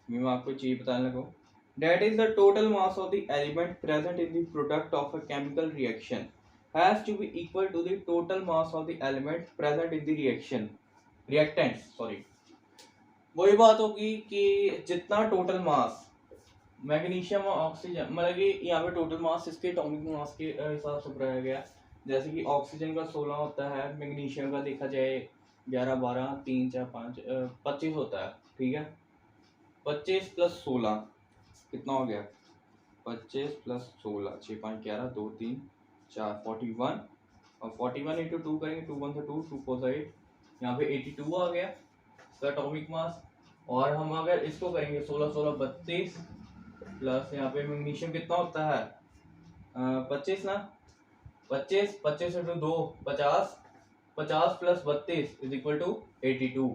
मैं आपको चीज बताने लगा, that is the total mass of the element present in the product of a chemical reaction has to be equal to the total mass of the element present in the reactants, sorry। वही बात होगी कि जितना total mass magnesium और oxygen, मतलब कि यहाँ पे टोटल मास इसके एटॉमिक मास के हिसाब से बनाया गया, जैसे कि ऑक्सीजन का 16 होता है, मैग्नीशियम का देखा जाए 11 12 3 4 5 25 होता है, ठीक है। 25 + 16 कितना हो गया? 25 + 16 6 5 11 2 3 4 41, और 41 × 2 करेंगे, 2 1 2 2 4 8, यहाँ पे 82 आ गया इसका एटॉमिक मास। और हम अगर इसको करेंगे 16 16 32 प्लस यहाँ पे मैग्नीशियम कितना होता है 25 ना, 25 25 × 2 50, 50 + 32 = 82,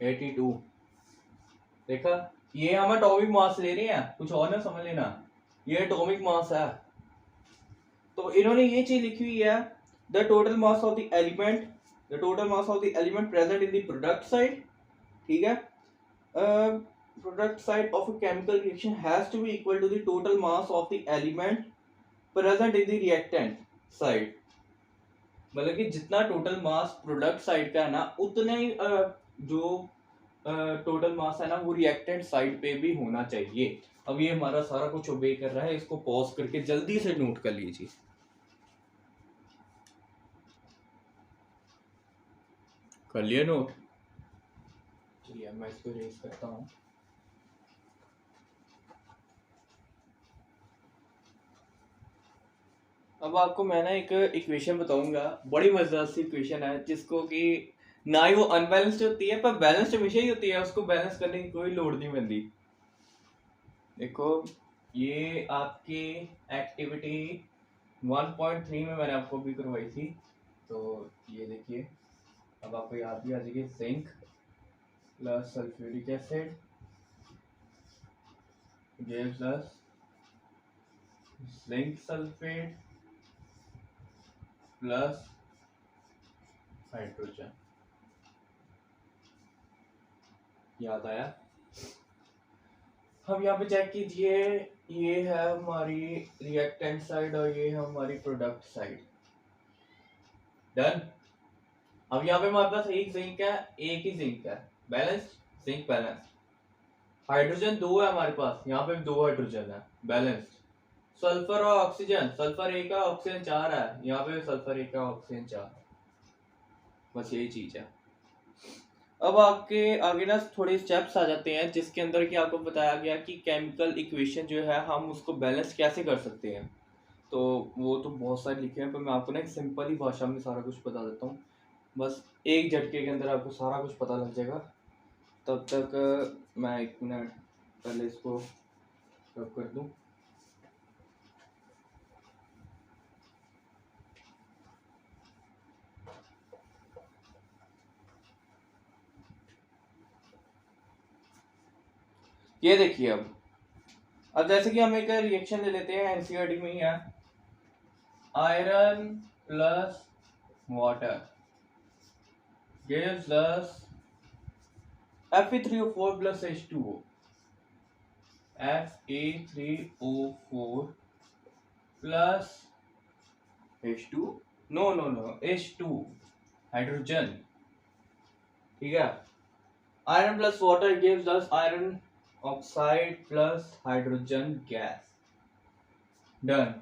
82। देखा, ये हम एटॉमिक मास ले रहे हैं, कुछ और ना समझ लेना, ये एटॉमिक मास है। तो इन्होंने ये चीज लिखी हुई है, the total mass of the element, the total mass of the element present in the product side, ठीक है। Product side of a chemical reaction has to be equal to the total mass of the element present in the reactant side। मतलब कि जितना total mass product side का है ना, उतना ही जो टोटल मास है ना वो रिएक्टेंट साइड पे भी होना चाहिए। अब ये हमारा सारा कुछ ओबे कर रहा है, इसको पॉज करके जल्दी से नोट कर लीजिए। कर लिया नोट? चलिए मैं इसको रेज करता हूँ। अब आपको मैं ना एक इक्वेशन बताऊंगा, बड़ी मजेदार सी इक्वेशन है, जिसको कि ना ही वो अनबैलेंस्ड होती है पर बैलेंस्ड हमेशा ही होती है, उसको बैलेंस करने की कोई लोड नहीं बनती। देखो ये आपकी एक्टिविटी 1.3 में मैंने आपको भी करवाई थी, तो ये देखिए अब आपको याद भी आ जाएगी, zinc plus sulphuric acid gives us zinc sulphate plus hydrogen. याद आया? हम यहाँ पे चेक कीजिए, ये है हमारी रिएक्टेंट साइड और ये है हमारी प्रोडक्ट साइड। डन। अब यहाँ पे हमारे पास एक जिंक है, एक ही जिंक है, बैलेंस, जिंक बैलेंस। हाइड्रोजन दो है हमारे पास, यहाँ पे दो हाइड्रोजन है, बैलेंस्ड। सल्फर और ऑक्सीजन, सल्फर एक है, ऑक्सीजन चार है, यहाँ पे सल्फर एक है, ऑक्सीजन चार। बस यही चीज है। अब आपके आगे ना थोड़े स्टेप्स आ जाते हैं जिसके अंदर कि आपको बताया गया कि केमिकल इक्वेशन जो है हम उसको बैलेंस कैसे कर सकते हैं। तो वो तो बहुत सारे लिखे हैं, पर मैं आपको ना एक सिंपल ही भाषा में सारा कुछ बता देता हूँ। बस एक झटके के अंदर आपको सारा कुछ पता लग जाएगा। तब तक मैं 1 मिनट पहले इसको रब कर दूँ। ये देखिए, अब जैसे कि हम एक रिएक्शन ले लेते हैं, एनसीईआरटी में ही है। Iron plus water gives us Fe3O4 plus H2O. Fe3O4 plus H2, no, H2 hydrogen. ठीक है। Iron plus water gives us iron oxide plus hydrogen gas. Done.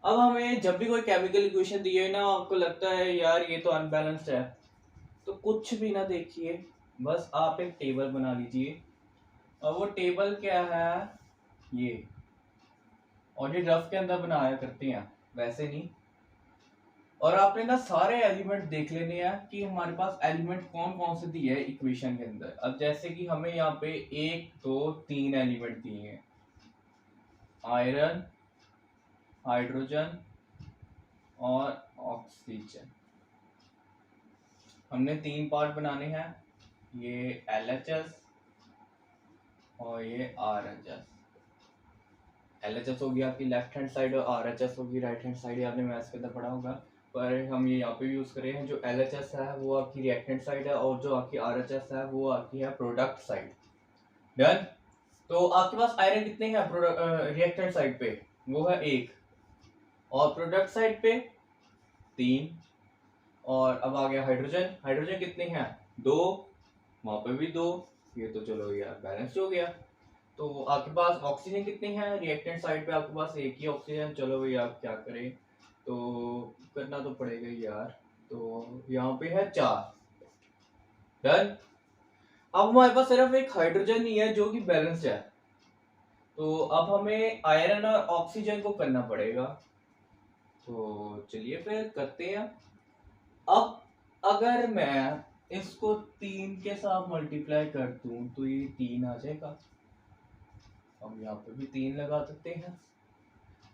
अब हमें जब भी कोई केमिकल इक्वेशन दी है ना, आपको लगता है यार ये तो अनबैलेंस्ड है, तो कुछ भी ना देखिए, बस आप एक टेबल बना लीजिए। और वो टेबल क्या है, ये। और ये रफ के अंदर बनाया करते हैं, वैसे नहीं। और आपने ना सारे एलिमेंट देख लेने हैं कि हमारे पास एलिमेंट कौन कौन से दिए है इक्वेशन के अंदर। अब जैसे कि हमें यहाँ पे 1 2 3 एलिमेंट दिए हैं, आयरन, हाइड्रोजन और ऑक्सीजन। हमने 3 पार्ट बनाने हैं, ये LHS और ये RHS। LHS होगी आपकी लेफ्ट हैंड साइड और RHS होगी राइट हैंड साइड। आपने मैथ्स के अंदर पढ़ा होगा, पर हम ये यहाँ पे यूज कर रहे हैं। जो LHS है वो आपकी रिएक्टेंट साइड है और जो आपकी RHS है वो आपकी है प्रोडक्ट साइड। डन। तो आपके पास आयरन कितने हैं रिएक्टेंट साइड पे? वो है 1, और प्रोडक्ट साइड पे 3। और अब आ गया हाइड्रोजन, हाइड्रोजन कितने हैं? 2, वहां पे भी 2। ये तो चलो यार बैलेंस हो गया। तो आपके पास ऑक्सीजन कितनी है रिएक्टेंट साइड पे? आपके पास एक ही ऑक्सीजन। चलो भाई आप क्या करें, तो करना तो पड़ेगा यार। तो यहाँ पे है 4। डन। अब हमारे पास सिर्फ एक हाइड्रोजन ही है जो कि बैलेंस्ड है, तो अब हमें आयरन और ऑक्सीजन को करना पड़ेगा। तो चलिए फिर करते हैं। अब अगर मैं इसको 3 के साथ मल्टीप्लाई कर दूं तो ये 3 आ जाएगा। हम यहाँ पे भी 3 लगा देते हैं,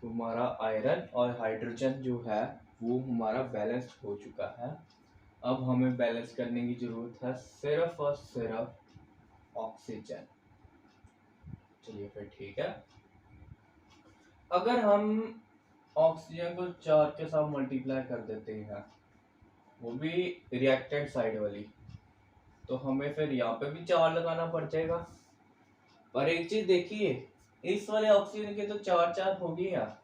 तो हमारा आयरन और हाइड्रोजन जो है वो हमारा बैलेंस हो चुका है। अब हमें बैलेंस करने की जरूरत है सिर्फ और सिर्फ ऑक्सीजन। चलिए फिर ठीक है। अगर हम ऑक्सीजन को 4 के साथ मल्टीप्लाई कर देते हैं, वो भी रिएक्टेंट साइड वाली, तो हमें फिर यहाँ पे भी 4 लगाना पड़ जाएगा। पर एक चीज देखिए, इस वाले ऑक्सीजन के तो 4 4 हो गए यार,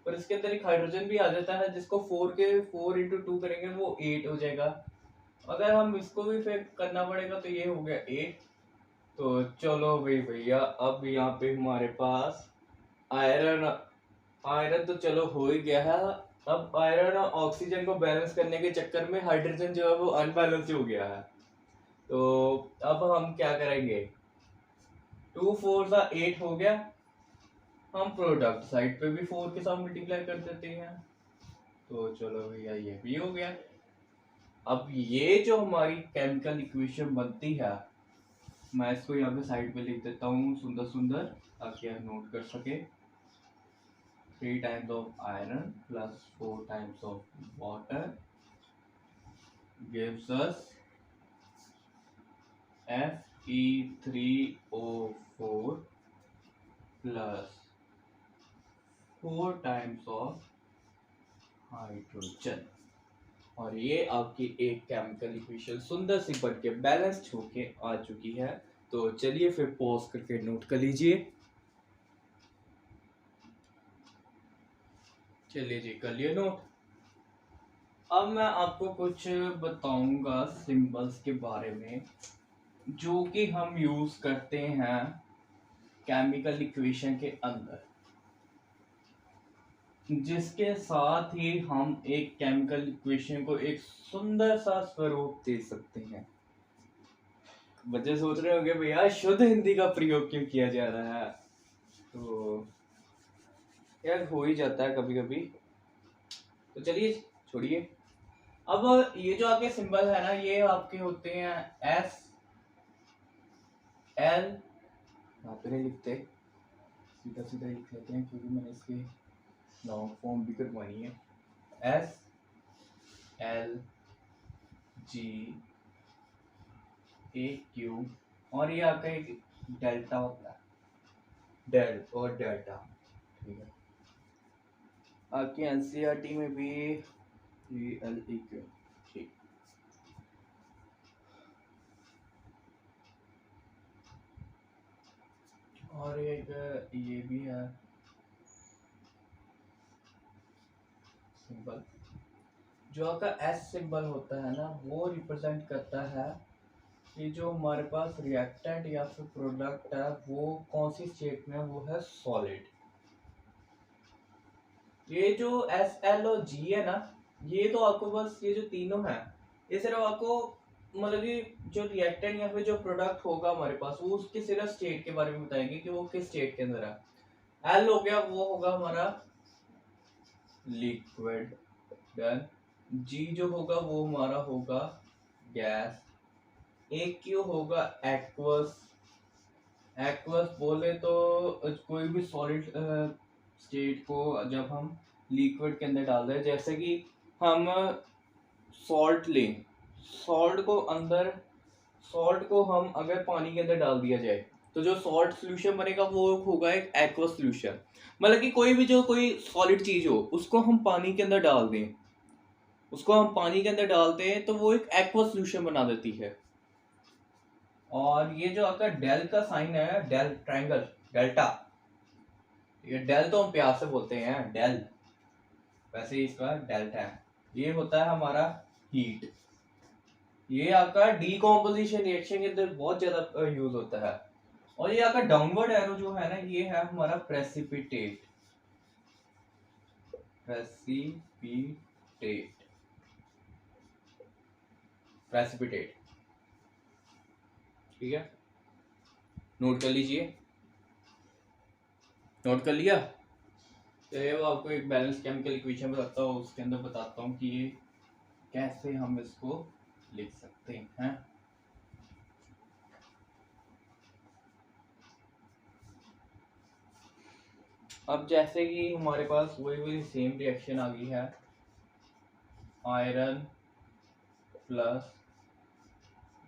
पर इसके अंदर एक हाइड्रोजन भी आ जाता है जिसको 4 into 2 करेंगे वो 8 हो जाएगा। अगर हम इसको भी फिर करना पड़ेगा तो ये हो गया 8। तो चलो भाई भैया, अब यहाँ पे हमारे पास आयरन, आयरन तो चलो हो ही गया है। अब आयरन और ऑक्सीजन को बैलेंस करने के चक्कर में हाइड्रोजन जो है वो अनबैलेंस हो गया है। तो अब हम क्या करेंगे, 2 4 8 हो गया। हम प्रोडक्ट साइड पे भी 4 के साथ मल्टीप्लाई कर देते हैं, तो चलो भैया ये भी हो गया। अब ये जो हमारी केमिकल इक्वेशन बनती है, मैं इसको यहाँ पे साइड पे लिख देता हूँ सुंदर सुंदर, ताकि आप नोट कर सके। 3 times of iron plus 4 times of water gives us Fe3O4 plus 4 times of hydrogen. और ये आपकी एक केमिकल इक्वेशन सुंदर सी बन के बैलेंस्ड होके आ चुकी है। तो चलिए फिर पॉज करके नोट कर लीजिए। चलिए जी, कर लिए नोट। अब मैं आपको कुछ बताऊंगा सिंबल्स के बारे में जो कि हम यूज करते हैं केमिकल इक्वेशन के अंदर, जिसके साथ ही हम एक केमिकल इक्वेशन को एक सुंदर सा स्वरूप दे सकते हैं। बच्चे सोच रहे होंगे भैया शुद्ध हिंदी का प्रयोग क्यों किया जा रहा है, तो यार हो ही जाता है कभी कभी। तो चलिए छोड़िए। अब ये जो आपके सिंबल है ना, ये आपके होते हैं एस एल, यहाँ पे नहीं लिखते, सीधा सीधा लिख लेते हैं क्योंकि मैंने इसकी लॉन्ग फॉर्म भी करवानी है। एस एल जी ए क्यू, और ये आपका एक डेल्टा होता है, डेल और डेल्टा। ठीक है, आपकी एनसीईआरटी में भी एल ई क्यू। ठीक, और एक ये भी है सिंबल, जो आपका एस सिंबल होता है ना, वो रिप्रेजेंट करता है कि जो हमारे पास रिएक्टेंट या फिर प्रोडक्ट है वो कौन सी स्टेट में है, वो है सॉलिड। ये जो एस एल और जी है ना, ये तो आपको बस ये जो तीनों है, ये सिर्फ आपको मतलब कि जो रिएक्टेंट या फिर जो प्रोडक्ट होगा हमारे पास, वो उसके सिर्फ स्टेट के बारे में बताएंगे कि वो किस स्टेट के अंदर है। एल हो गया, वो होगा हमारा लिक्विड, डन। जी जो होगा वो हमारा होगा गैस। एक क्यू होगा एक्वस। एक्वस बोले तो कोई भी सॉलिड स्टेट को जब हम लिक्विड के अंदर डाल दें, जैसे कि हम सॉल्ट लें, सॉल्ट को हम अगर पानी के अंदर डाल दिया जाए तो जो सॉल्ट सोल्यूशन बनेगा वो होगा एक एक्वस सोल्यूशन। मतलब कि कोई भी जो कोई सॉलिड चीज हो उसको हम पानी के अंदर डाल दें, उसको हम पानी के अंदर डालते हैं तो वो एक एक्वस सोल्यूशन बना देती है। और ये जो आपका डेल का साइन है, डेल ट्रायंगल, डेल्टा, ये डेल तो हम प्यार से बोलते हैं डेल, वैसे ही इसका डेल्टा है। ये होता है हमारा हीट। ये आपका डीकॉम्पोजिशन रिएक्शन के अंदर बहुत ज्यादा यूज होता है। और ये आपका डाउनवर्ड एरो जो है ना, ये है हमारा प्रेसिपिटेट। प्रेसिपिटेट ठीक है, नोट कर लीजिए। नोट कर लिया? चलिए अब आपको एक बैलेंस केमिकल इक्वेशन बताता हूँ, उसके अंदर बताता हूँ कि ये कैसे हम इसको लिख सकते हैं। अब जैसे कि हमारे पास वही सेम रिएक्शन आ गई है, iron plus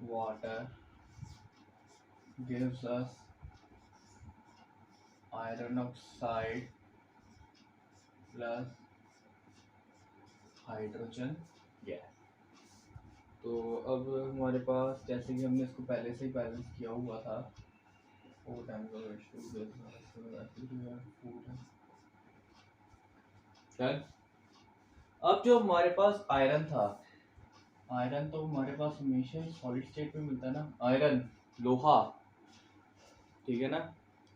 water gives us iron oxide plus hydrogen gas. तो अब हमारे पास जैसे कि हमने इसको पहले से ही बैलेंस किया हुआ था, अब जो हमारे पास आयरन था, आयरन तो हमारे पास हमेशा ही सॉलिड स्टेट में मिलता है ना, आयरन लोहा, ठीक है ना।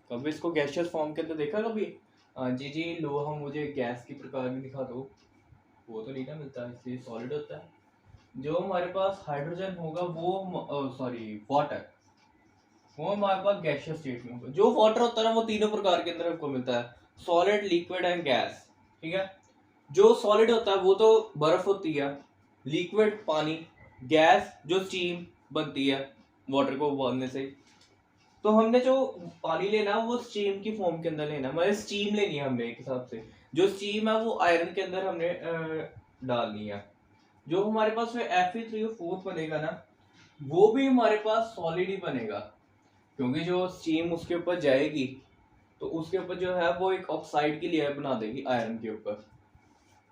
कभी इसको गैसियस फॉर्म के अंदर देखा कभी? जी जी, लोहा मुझे गैस की प्रकार में दिखा दो, वो तो नहीं ना मिलता, इसलिए सॉलिड होता है। जो हमारे पास हाइड्रोजन होगा वो सॉरी वाटर, वो हमारे पास गैसियस स्टेट में होगा। जो वाटर होता है ना वो तीनों प्रकार के अंदर हमको मिलता है, सॉलिड, लिक्विड एंड गैस, ठीक है। जो सॉलिड होता है वो तो बर्फ होती है, लिक्विड पानी, गैस जो स्टीम बनती है वाटर को उबालने से। तो हमने जो पानी लेना वो स्टीम की फॉर्म के अंदर लेना, मतलब स्टीम लेनी है हमने एक हिसाब से। जो स्टीम है वो आयरन के अंदर हमने डालनी है। जो हमारे पास में Fe3O4 बनेगा ना, वो भी हमारे पास सॉलिड ही बनेगा, क्योंकि जो स्टीम उसके ऊपर जाएगी तो उसके ऊपर जो है वो एक ऑक्साइड की लेयर बना देगी आयरन के ऊपर।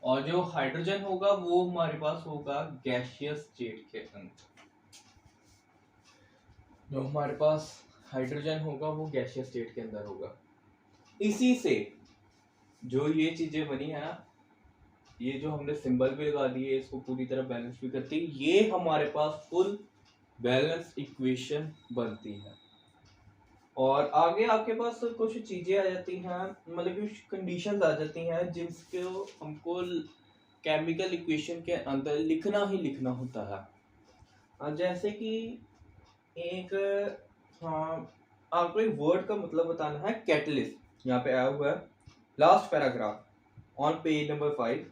और जो हाइड्रोजन होगा वो हमारे पास होगा गैसियस स्टेट के अंदर। जो हमारे पास हाइड्रोजन होगा वो गैसियस स्टेट के अंदर होगा। इसी से जो ये चीजें बनी है ना, ये जो हमने सिंबल भी लगा दिए, इसको पूरी तरह बैलेंस भी करती है, ये हमारे पास फुल बैलेंस इक्वेशन बनती है। और आगे आपके पास कुछ चीजें आ जाती हैं, मतलब कुछ कंडीशंस आ जाती हैं जिसको हमको केमिकल इक्वेशन के अंदर लिखना ही लिखना होता है। जैसे कि एक, हाँ, आपको एक वर्ड का मतलब बताना है, कैटलिस्ट। यहाँ पे आया हुआ है last paragraph on page number 5।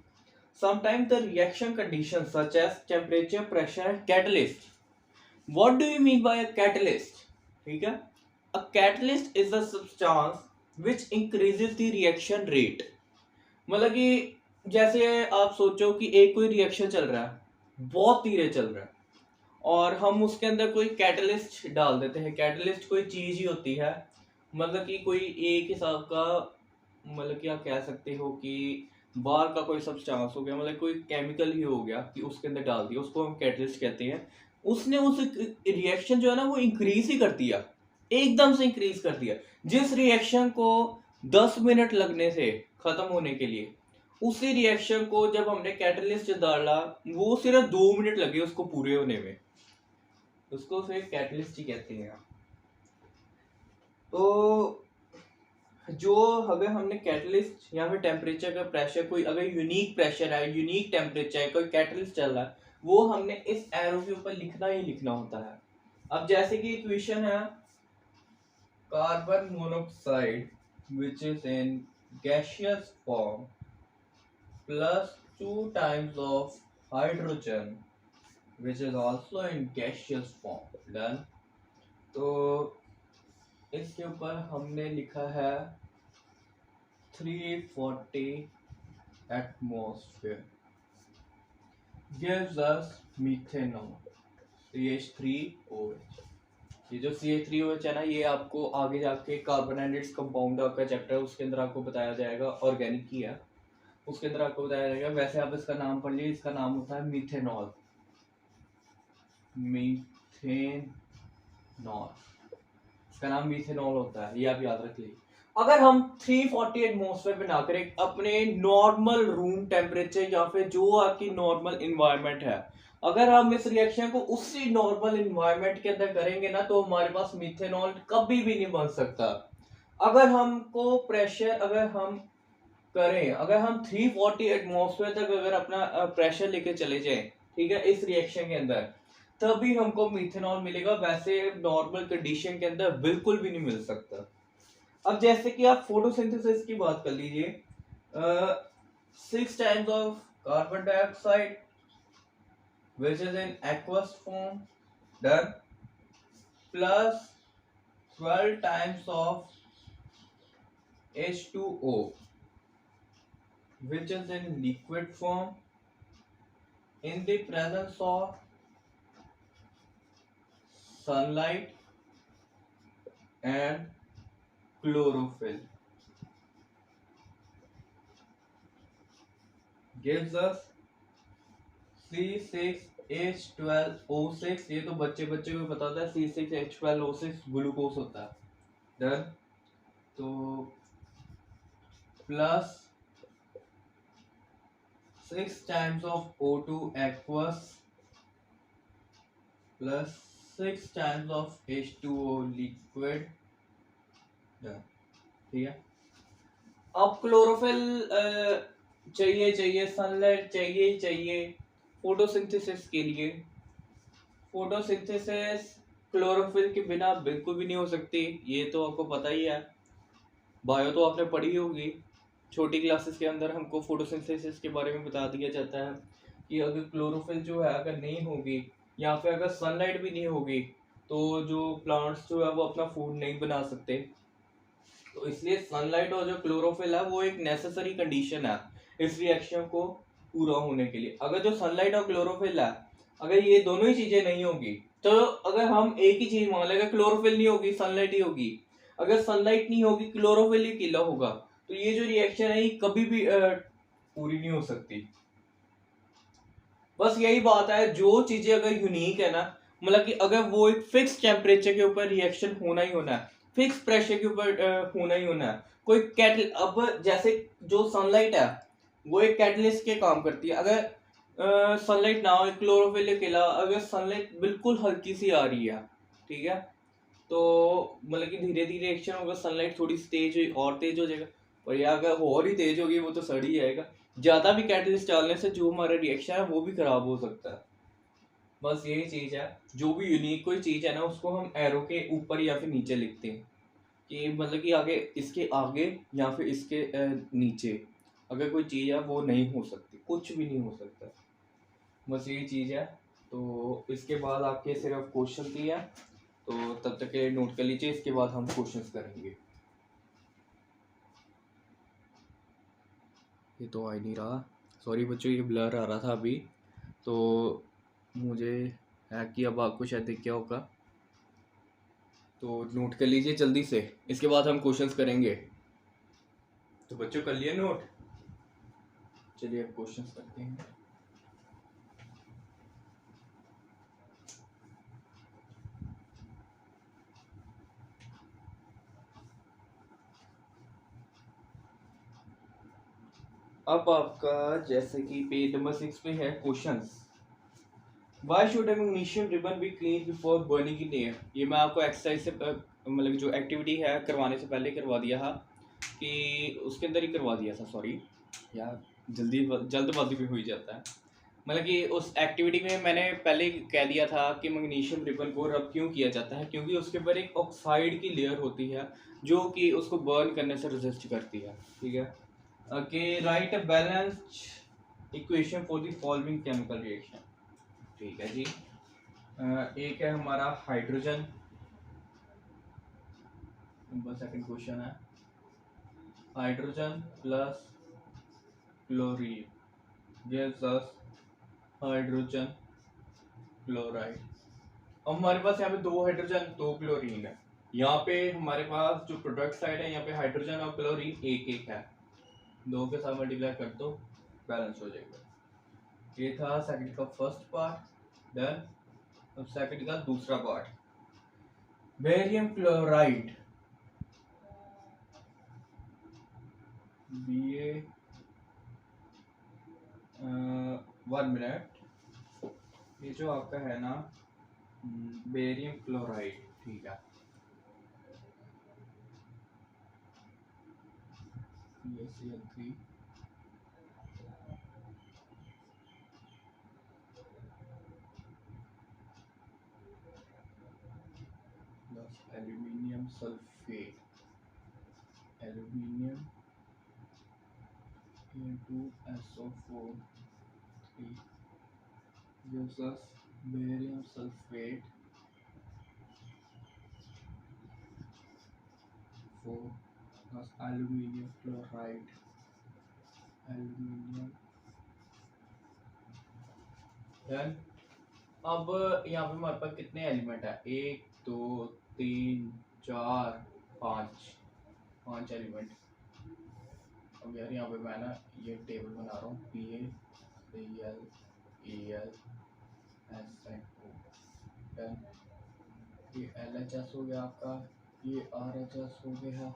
Sometimes the reaction conditions such as temperature, pressure and catalyst. What do you mean by a catalyst? ठीक है, a catalyst is a substance which increases the reaction rate. मतलब कि जैसे आप सोचो कि एक कोई रिएक्शन चल रहा है, बहुत धीरे चल रहा है, और हम उसके अंदर कोई कैटलिस्ट डाल देते हैं। कैटलिस्ट कोई चीज ही होती है, मतलब कि कोई एक हिसाब का, मतलब कि आप कह सकते हो कि बाहर का कोई सब्सटेंस हो गया, मतलब कोई केमिकल ही हो गया कि उसके अंदर डाल दिया, उसको हम कैटलिस्ट कहते हैं। उसने उस रिएक्शन जो है ना वो इंक्रीज ही कर दिया, एकदम से इंक्रीज कर दिया। जिस रिएक्शन को 10 मिनट लगने से खत्म होने के लिए, उसी रिएक्शन को जब हमने कैटलिस्ट डाला वो सिर्फ 2 मिनट लगे उसको पूरे होने में, उसको फिर कैटलिस्ट ही कहते हैं। तो जो अगर हमने कैटलिस्ट या फिर टेम्परेचर का प्रेशर, कोई अगर यूनिक प्रेशर है, यूनिक टेम्परेचर है, कोई कैटलिस्ट चल रहा है, वो हमने इस एरो के ऊपर लिखना ही लिखना होता है। अब जैसे कि इक्वेशन है carbon monoxide which is in gaseous form plus 2 times of hydrogen which is also in gaseous form। Done. तो इसके ऊपर हमने लिखा है 340 atmosphere gives us methanol CH3OH। ये जो CH3OH है ना, ये आपको आगे जाके कार्बन एंड इट्स कंपाउंड आपका चैप्टर है, उसके अंदर आपको बताया जाएगा, ऑर्गेनिक की है, उसके अंदर आपको बताया जाएगा। वैसे आप इसका नाम पढ़ लीजिए, इसका नाम होता है मीथेनॉल। मीथेनॉल, इसका नाम मीथेनॉल होता है, ये आप याद रख लीजिए। अगर हम 340 एटमॉस्फेयर पे ना करें, अपने नॉर्मल रूम टेम्परेचर या फिर जो आपकी नॉर्मल इन्वायरमेंट है, अगर हम इस रिएक्शन को उसी नॉर्मल इन्वायरमेंट के अंदर करेंगे ना, तो हमारे पास मीथेनॉल कभी भी नहीं बन सकता। अगर हमको प्रेशर, अगर हम करें, अगर हम 340 एटमॉस्फेयर तक अगर अपना प्रेशर लेके चले जाएं, ठीक है, इस रिएक्शन के अंदर, तभी हमको मीथेनॉल मिलेगा। वैसे नॉर्मल कंडीशन के अंदर बिल्कुल भी नहीं मिल सकता। अब जैसे कि आप फोटोसिंथेसिस की बात कर लीजिए, 6 times of carbon dioxide which is in aqueous form, done, plus 12 times of H2O which is in liquid form in the presence of sunlight and chlorophyll gives us C6H12O6। ये तो बच्चे को पता था, C6H12O6 ग्लूकोज होता है। Done. तो plus 6 times of O2 aqueous plus 6 times of H2O liquid। Done, ठीक है। अब क्लोरोफिल चाहिए, सनलाइट चाहिए फोटोसिंथेसिस के लिए। फोटोसिंथेसिस क्लोरोफिल के बिना बिल्कुल भी नहीं हो सकती, ये तो आपको पता ही है, बायो तो आपने पढ़ी होगी, छोटी क्लासेस के अंदर हमको फोटोसिंथेसिस के बारे में बता दिया जाता है कि अगर क्लोरोफिल जो है अगर नहीं होगी, या फिर अगर सनलाइट भी नहीं होगी, तो जो प्लांट्स जो है वो अपना फूड नहीं बना सकते। तो इसलिए सनलाइट और जो क्लोरोफिल है वो एक नेसेसरी कंडीशन है इस रिएक्शन को पूरा होने के लिए। अगर जो सनलाइट और क्लोरोफिल है, अगर ये दोनों ही चीजें नहीं होगी, तो अगर हम एक ही चीज मान लेंगे, क्लोरोफिल नहीं होगी, सनलाइट ही होगी, अगर सनलाइट नहीं होगी, क्लोरोफिल ही किला होगा, तो ये जो रिएक्शन है ये कभी भी पूरी नहीं हो सकती। बस यही बात है, जो चीजें अगर यूनिक है ना, मतलब कि अगर वो एक फिक्स टेम्परेचर के ऊपर रिएक्शन होना ही होना है, फिक्स प्रेशर के ऊपर होना ही होना है। कोई कैटल अब जैसे जो सनलाइट है वो एक कैटलिस्ट के काम करती है। अगर सनलाइट ना हो, क्लोरोफिल अकेला, अगर सनलाइट बिल्कुल हल्की सी आ रही है, ठीक है, तो मतलब कि धीरे धीरे रिएक्शन होगा, सनलाइट थोड़ी सी तेज हुई और तेज हो जाएगा, और या अगर और ही तेज होगी वो तो सड़ ही जाएगा। ज्यादा भी कैटलिस्ट डालने से जो हमारा रिएक्शन है वो भी खराब हो सकता है। बस यही चीज है, जो भी यूनिक कोई चीज है ना उसको हम एरो के ऊपर या फिर नीचे लिखते हैं, कि मतलब कि आगे या फिर इसके नीचे अगर कोई चीज है वो नहीं हो सकती, कुछ भी नहीं हो सकता। बस यही चीज है। तो इसके बाद आपके सिर्फ क्वेश्चन दिए हैं, तो तब तक के लिए नोट कर लीजिए, इसके बाद हम क्वेश्चंस करेंगे। ये तो आ ही नहीं रहा, सॉरी बच्चों, ये ब्लर आ रहा था अभी, तो मुझे है कि अब आपको शायद दिख गया होगा, तो नोट कर लीजिए जल्दी से, इसके बाद हम क्वेश्चंस करेंगे। तो बच्चों कर लिए नोट? चलिए अब क्वेश्चंस करते हैं। अब आपका जैसे कि पेज नंबर 6 पे है questions. Why should magnesium ribbon be clean before burning in air? ये मैं आपको एक्सरसाइज से मतलब जो एक्टिविटी है करवाने से पहले करवा दिया था, कि उसके अंदर ही करवा दिया था, सॉरी यार, जल्दबाजी में हो ही जाता है। मतलब कि उस एक्टिविटी में मैंने पहले ही कह दिया था कि मैग्नीशियम रिबन को रब क्यों किया जाता है, क्योंकि उसके ऊपर एक ऑक्साइड की लेयर होती है जो कि उसको बर्न करने से रेजिस्ट करती है, ठीक है। Okay, right a balanced equation for the following chemical reaction. ठीक है जी। एक है हमारा हाइड्रोजन, नंबर सेकंड क्वेश्चन है hydrogen plus chlorine gives us hydrogen chloride. अब हमारे पास यहाँ पे दो हाइड्रोजन दो क्लोरीन है, यहाँ पे हमारे पास जो प्रोडक्ट साइड है यहाँ पे हाइड्रोजन और क्लोरीन एक एक है, दो के साथ मल्टीप्लाई कर दो, बैलेंस हो जाएगा। ये था सेकंड का फर्स्ट पार्ट, डन। अब सेकंड का दूसरा पार्ट, बेरियम क्लोराइड, बी ए 1 मिनट, ये जो आपका है ना बेरियम क्लोराइड, ठीक है, BaCl3 plus aluminium sulphate, aluminium into SO4 3 gives us barium sulfate 4 plus aluminium chloride, aluminium, done. अब यहाँ पे हमारे पास कितने एलिमेंट है, 1 2 3 4 5, 5 एलिमेंट। अब यार यहाँ पे मैं ना ये टेबल बना रहा हूँ, PaCl ElSO, डन। ये LHS हो गया आपका, ये RHS हो गया,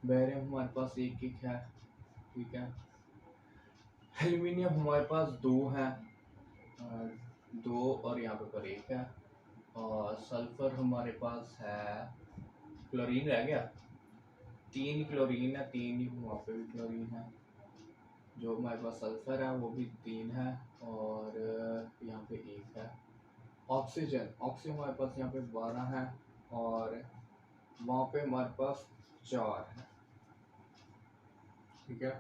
बेरियम हमारे पास एक एक है, ठीक है। एल्यूमिनियम हमारे पास दो है, दो और यहाँ पे पर एक है, और सल्फर हमारे पास है, क्लोरीन रह गया, 3 क्लोरीन है, 3 ही वहाँ पे भी क्लोरीन है, जो हमारे पास सल्फर है वो भी 3 है, और यहाँ पे एक है। ऑक्सीजन हमारे पास यहाँ पे 12 है, और वहाँ पे हमारे पास 4 है, ठीक है।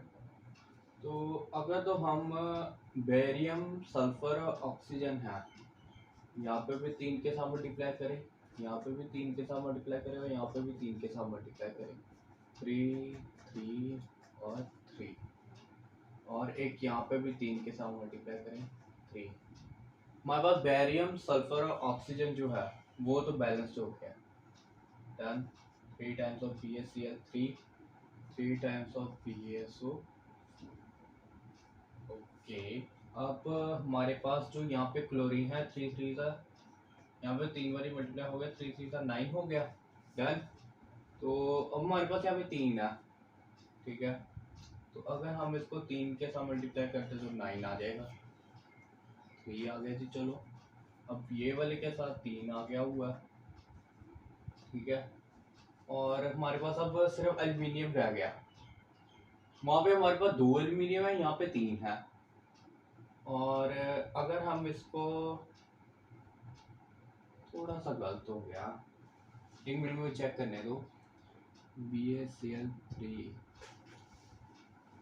तो अगर तो हम बेरियम सल्फर और ऑक्सीजन है, यहाँ पे भी 3 के साथ मल्टीप्लाई करें, यहाँ पे भी 3 के साथ मल्टीप्लाई करें, और यहाँ पे भी 3 के साथ मल्टीप्लाई करें, 3 3 और 3, और एक यहाँ पे भी 3 के साथ मल्टीप्लाई करें, 3। हमारे पास बेरियम सल्फर और ऑक्सीजन जो है वो तो बैलेंस्ड हो गया, done. 3 times of BaCl3, 3 times of BaSO। Okay, अब हमारे पास जो यहाँ पे क्लोरीन है, 3 3 का यहाँ पे 3 बारी मल्टीप्लाई हो गया, 3 3 का 9 हो गया। डन। तो अब हमारे पास यहाँ पे 3 है, ठीक है। तो अगर हम इसको 3 के साथ मल्टीप्लाई करते तो 9 आ जाएगा। तो ये आ गया जी। चलो अब ये वाले के साथ 3 आ गया हुआ, ठीक है। और हमारे पास अब सिर्फ एल्यूमिनियम रह गया। वहाँ पे हमारे पास 2 एल्यूमिनियम है, यहाँ पे 3 है। और अगर हम इसको, थोड़ा सा गलत हो गया, 1 मिनट में चेक करने दो। BaCl3,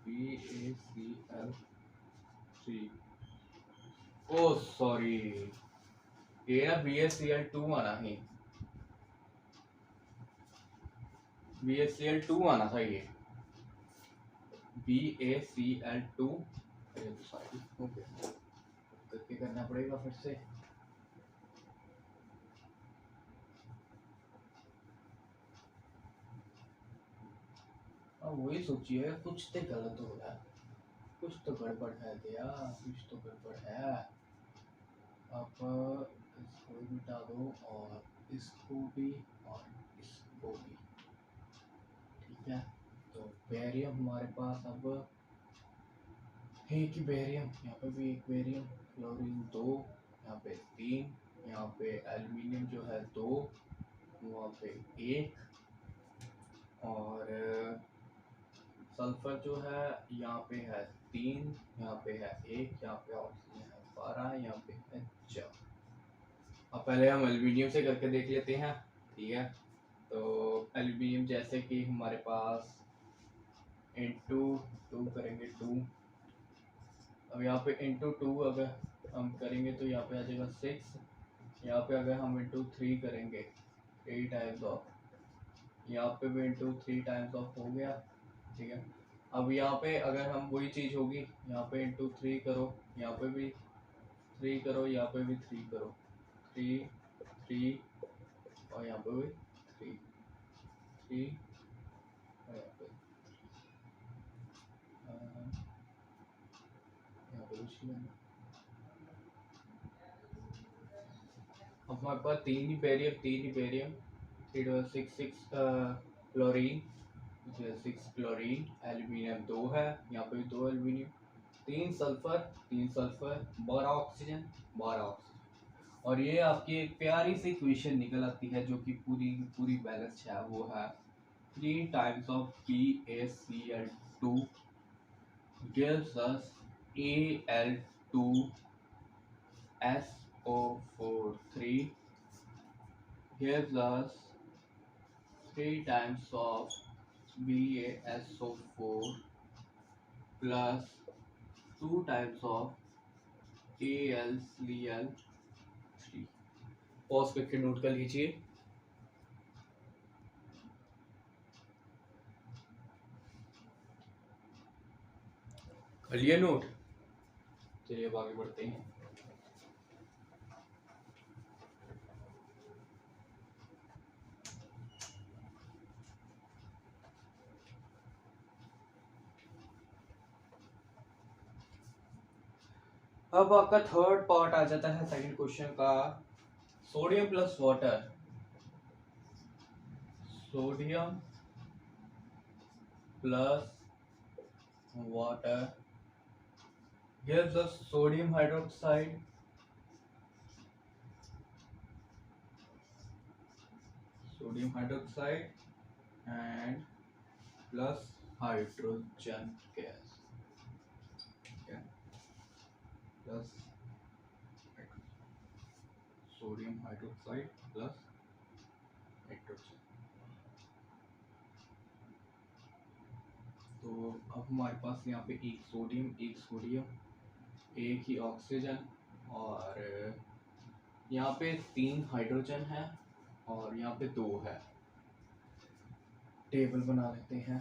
BaCl3, ओ सॉरी, ये ना BaCl2 आना ही, BaCl2 आना था ये, BaCl2। ओके, करके करना पड़ेगा फिर से। अब वही सोचिए, कुछ तो गलत हो रहा है, कुछ तो गड़बड़ है भैया, कुछ तो गड़बड़ है। अब इसको भी मिटा दो और इसको भी और इसको भी, ठीक है। तो बेरियम हमारे पास अब एक ही बेरियम, यहाँ पे भी एक बेरियम, क्लोरीन 2, यहाँ पे 3, यहाँ पे एल्यूमिनियम जो है 2, वहाँ पे 1, और सल्फर जो है यहाँ पे है 3, यहाँ पे है 1, यहाँ पे ऑक्सीजन है 12, यहाँ पे है 4। अब पहले हम एल्यूमिनियम से करके देख लेते हैं, ठीक है। तो एल्यूमिनियम जैसे कि हमारे पास इंटू 2 करेंगे 2, अब यहाँ पे इंटू 2 अगर हम करेंगे तो यहाँ पे आ जाएगा 6। यहाँ पे अगर हम इंटू 3 करेंगे 3 टाइम्स ऑफ, यहाँ पे भी इंटू 3 टाइम्स ऑफ हो गया, ठीक है। अब यहाँ पे अगर हम वही चीज़ होगी, यहाँ पे इंटू 3 करो, यहाँ पे भी 3 करो, यहाँ पे भी 3 करो, 3 3, और यहाँ पे भी 3 3, और यहाँ पे यहाँ पे कुछ नहीं है। अब हमारे पास 3 ही बेरियम 6 क्लोरीन, 6 क्लोरीन, एल्यूमिनियम 2 है, यहाँ पे भी 2 एल्यूमिनियम, 3 सल्फर, 12 ऑक्सीजन, 12 ऑक्सीजन। और ये आपकी एक प्यारी सी इक्वेशन निकल आती है जो कि पूरी पूरी बैलेंस है, वो है 3 times of BaCl2 gives us Al2SO4 3 gives us 3 times of BaSO4 plus 2 times of AlCl3। Pause करके नोट कर लीजिए। कर लिया नोट? चलिए अब आगे बढ़ते हैं। अब आपका थर्ड पार्ट आ जाता है सेकंड क्वेश्चन का, sodium plus water, sodium plus water gives us sodium hydroxide and plus hydrogen gas, okay? Plus sodium hydroxide plus hydrogen। तो अब हमारे पास यहाँ पे एक सोडियम, एक ही ऑक्सीजन, और यहाँ पे 3 हाइड्रोजन है, और यहाँ पे 2 है। टेबल बना लेते हैं।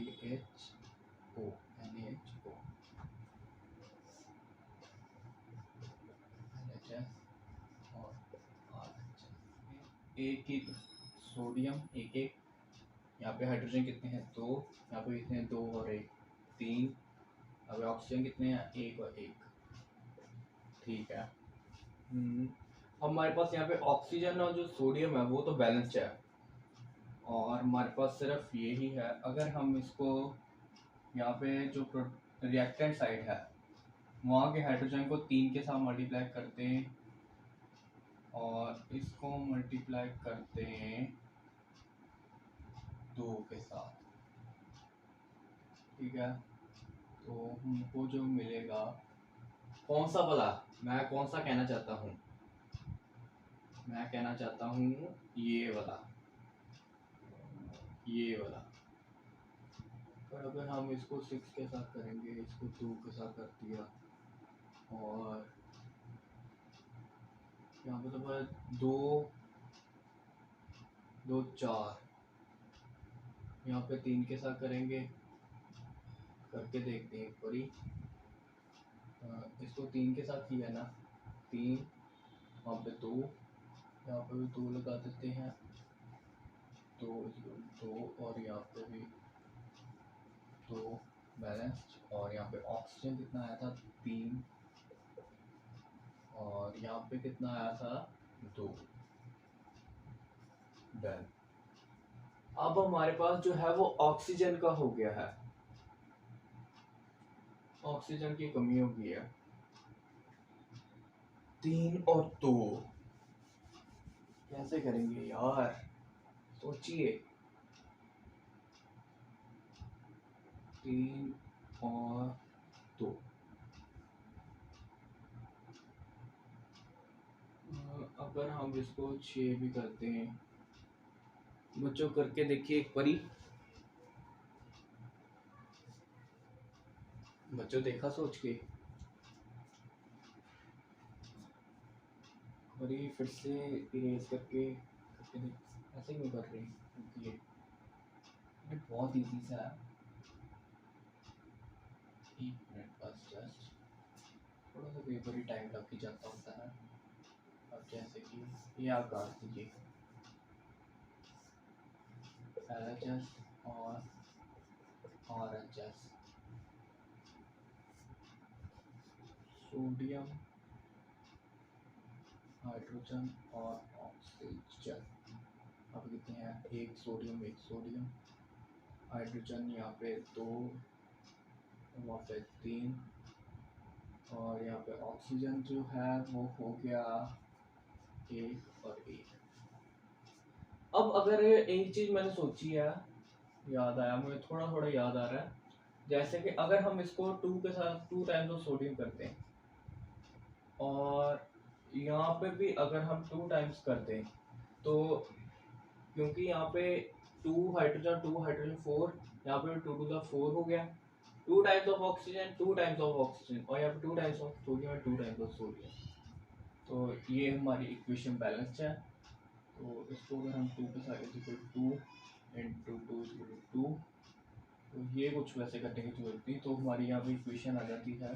NaHO, NaHO, एक ही सोडियम एक एक, यहाँ पे हाइड्रोजन कितने हैं 2, यहाँ पे कितने हैं 2 और 1 3, यहाँ पे ऑक्सीजन कितने हैं 1 और 1। ठीक है। हमारे पास यहाँ पे ऑक्सीजन और जो सोडियम है वो तो बैलेंस्ड है, और हमारे पास सिर्फ ये ही है। अगर हम इसको यहाँ पे जो रिएक्टेंट साइड है वहाँ के हाइड्रोजन को 3 के साथ मल्टीप्लाई करते हैं और इसको मल्टीप्लाई करते हैं 2 के साथ, ठीक है। तो हमको जो मिलेगा कौन सा वाला, मैं कौन सा कहना चाहता हूँ, मैं कहना चाहता हूँ ये वाला, ये वाला। पर अगर हम इसको 6 के साथ करेंगे, इसको 2 के साथ कर दिया, और यहाँ पे तो बस 2 2 4, यहाँ पे 3 के साथ करेंगे, करके देखते हैं एक बारी। इसको 3 के साथ किया ना, 3, वहाँ पे 2, यहाँ पे भी 2 लगा देते हैं, 2 और यहाँ पे भी 2 बैलेंस्ड, और यहाँ पे ऑक्सीजन कितना आया था 3, और यहाँ पे कितना आया था 2। डन। अब हमारे पास जो है वो ऑक्सीजन का हो गया है, ऑक्सीजन की कमी हो गई है। 3 और 2 कैसे करेंगे यार, सोचिए। 3 और 2, अगर हम इसको 6 भी करते हैं, बच्चों करके देखिए एक बारी। बच्चों देखा सोच के, और ये फिर से इरेज करके ऐसे क्यों कर रही है, ये बहुत इजी सा है। 1 मिनट बस, जस्ट थोड़ा सा पेपर ही टाइम लग ही जाता होता है। अब जैसे कि ये आप काट दीजिए LHS और RHS, सोडियम हाइड्रोजन और ऑक्सीजन। अब कितने हैं, एक सोडियम हाइड्रोजन यहाँ पे 2, वहाँ पे 3, और यहाँ पे ऑक्सीजन जो है वो हो गया 1 और 1। अब अगर एक चीज़ मैंने सोची है, याद आया मुझे, थोड़ा थोड़ा याद आ रहा है, जैसे कि अगर हम इसको 2 के साथ 2 टाइम्स ऑफ सोडियम करते हैं, और यहाँ पे भी अगर हम 2 टाइम्स करते हैं, तो क्योंकि यहाँ पे 2 हाइड्रोजन 4, यहाँ पे 2 टू द 4 हो गया, 2 times of oxygen 2 times of oxygen, और यहाँ पे 2 times of sodium 2 times of sodium. तो ये हमारी इक्वेशन बैलेंस्ड है। तो इसको अगर हम 2 के साथ इक्वल 2 इंटू 2 इक्वल 2, तो ये कुछ वैसे करने की जरूरत नहीं, तो हमारी यहाँ पे इक्वेशन आ जाती है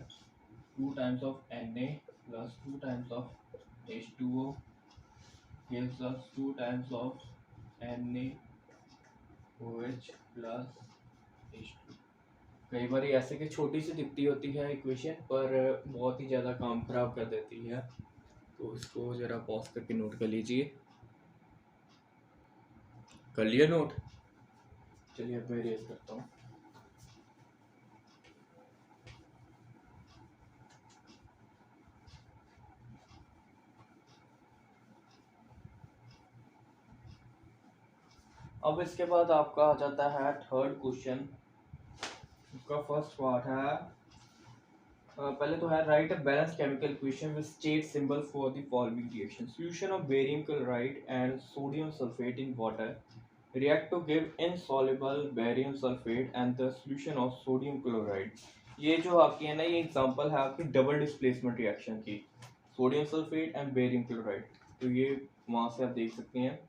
2 times of Na plus 2 times of H2O gives us 2 times of NaOH plus H2। कई बार ऐसे कि छोटी सी दिखती होती है इक्वेशन, पर बहुत ही ज़्यादा काम खराब कर देती है। तो इसको ज़रा पॉज करके नोट कर लीजिए। कर लिया नोट? चलिए अब मैं रेज करता हूँ। अब इसके बाद आपका आ जाता है थर्ड क्वेश्चन। उसका फर्स्ट पार्ट है, पहले तो है right a balance chemical equation with state symbol for the following reaction. Solution of barium chloride and sodium sulphate in water react to give insoluble barium sulfate and the solution of sodium chloride। ये जो आपकी है ना, ये example है आपकी double displacement reaction की, sodium sulphate and barium chloride. तो ये वहाँ से आप देख सकते हैं।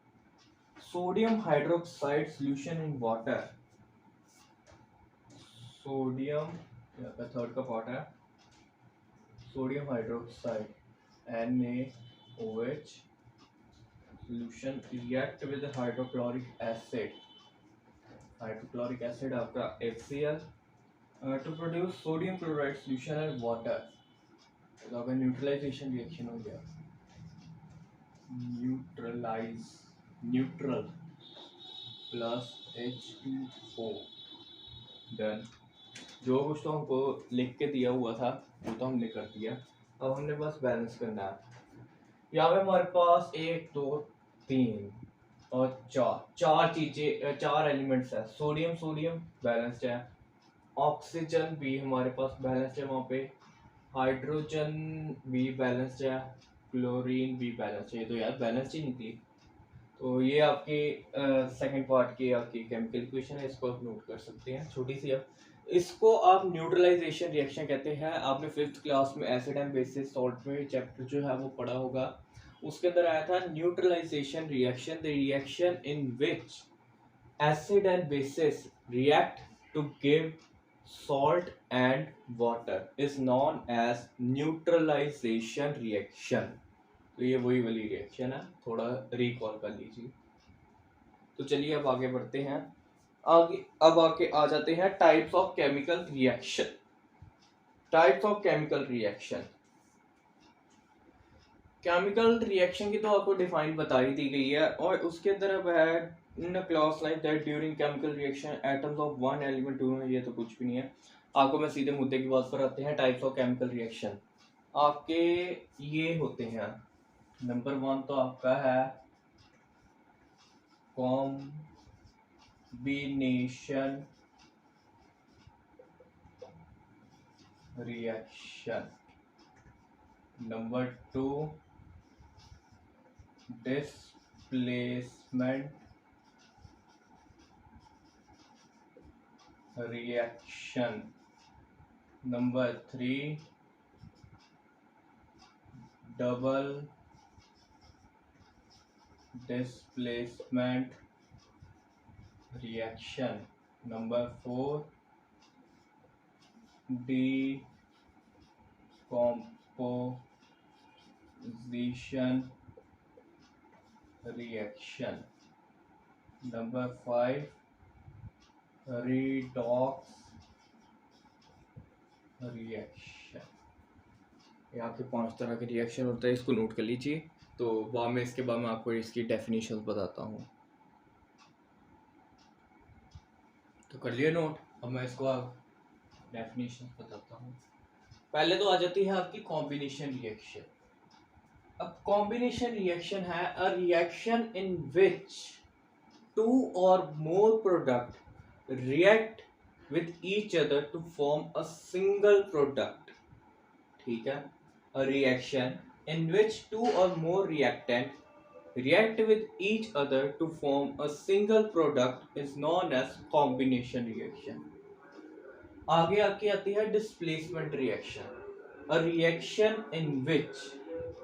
Sodium hydroxide solution in water, sodium का थर्ड का पार्ट है, sodium hydroxide NaOH solution react with hydrochloric acid आपका HCl to produce sodium chloride solution and water। तो आपका न्यूट्रलाइजेशन रिएक्शन हो गया, न्यूट्रल प्लस H2O डन। जो कुछ तो हमको लिख के दिया हुआ था वो तो हमने कर दिया, अब हमने बस बैलेंस करना है। यहाँ पे हमारे पास 1 2 3 और 4 चीजें, 4 एलिमेंट्स है। सोडियम बैलेंस्ड है, ऑक्सीजन भी हमारे पास बैलेंस्ड है, वहाँ पे हाइड्रोजन भी बैलेंस्ड है, क्लोरीन भी बैलेंस्ड है। तो यार बैलेंस्ड ही निकली। तो ये आपकी सेकंड पार्ट की आपकी केमिकल इक्वेशन है, इसको आप नोट कर सकते हैं छोटी सी। अब इसको आप न्यूट्रलाइजेशन रिएक्शन कहते हैं। आपने 5th क्लास में एसिड एंड बेसिस सॉल्ट में चैप्टर जो है वो पढ़ा होगा, उसके अंदर आया था neutralization reaction, the reaction in which acid and basis react to give salt and water is known as neutralization reaction। तो ये वही वाली रिएक्शन है, थोड़ा रिकॉल कर लीजिए। तो चलिए अब आगे बढ़ते हैं। अब आगे आ जाते हैं types of chemical reaction. Types of chemical reaction, chemical reaction की तो आपको डिफाइन बता ही दी गई है, और उसके अंदर अब है in class like that during chemical reaction atoms of one element to में, ये तो कुछ भी नहीं है। आपको मैं सीधे मुद्दे की बात पर आते हैं। टाइप्स ऑफ केमिकल रिएक्शन आपके ये होते हैं। नंबर 1 तो आपका है combination reaction. Number 2 displacement reaction. Number 3 double displacement reaction. Number 4 decomposition reaction। Number 5 redox reaction. यहाँ पे 5 तरह के रिएक्शन होते हैं, इसको नोट कर लीजिए। तो बाद में इसके बाद मैं आपको इसकी डेफिनेशन बताता हूँ। तो कर लिया नोट, अब मैं इसको डेफिनेशन बताता हूँ। पहले तो आ जाती है आपकी कॉम्बिनेशन रिएक्शन। अब कॉम्बिनेशन रिएक्शन है a reaction in which 2 or more product react with each other to form a single product। ठीक है, a reaction in which 2 or more reactant react with each other to form a single product is known as combination reaction। आगे आके आती है displacement reaction, a reaction in which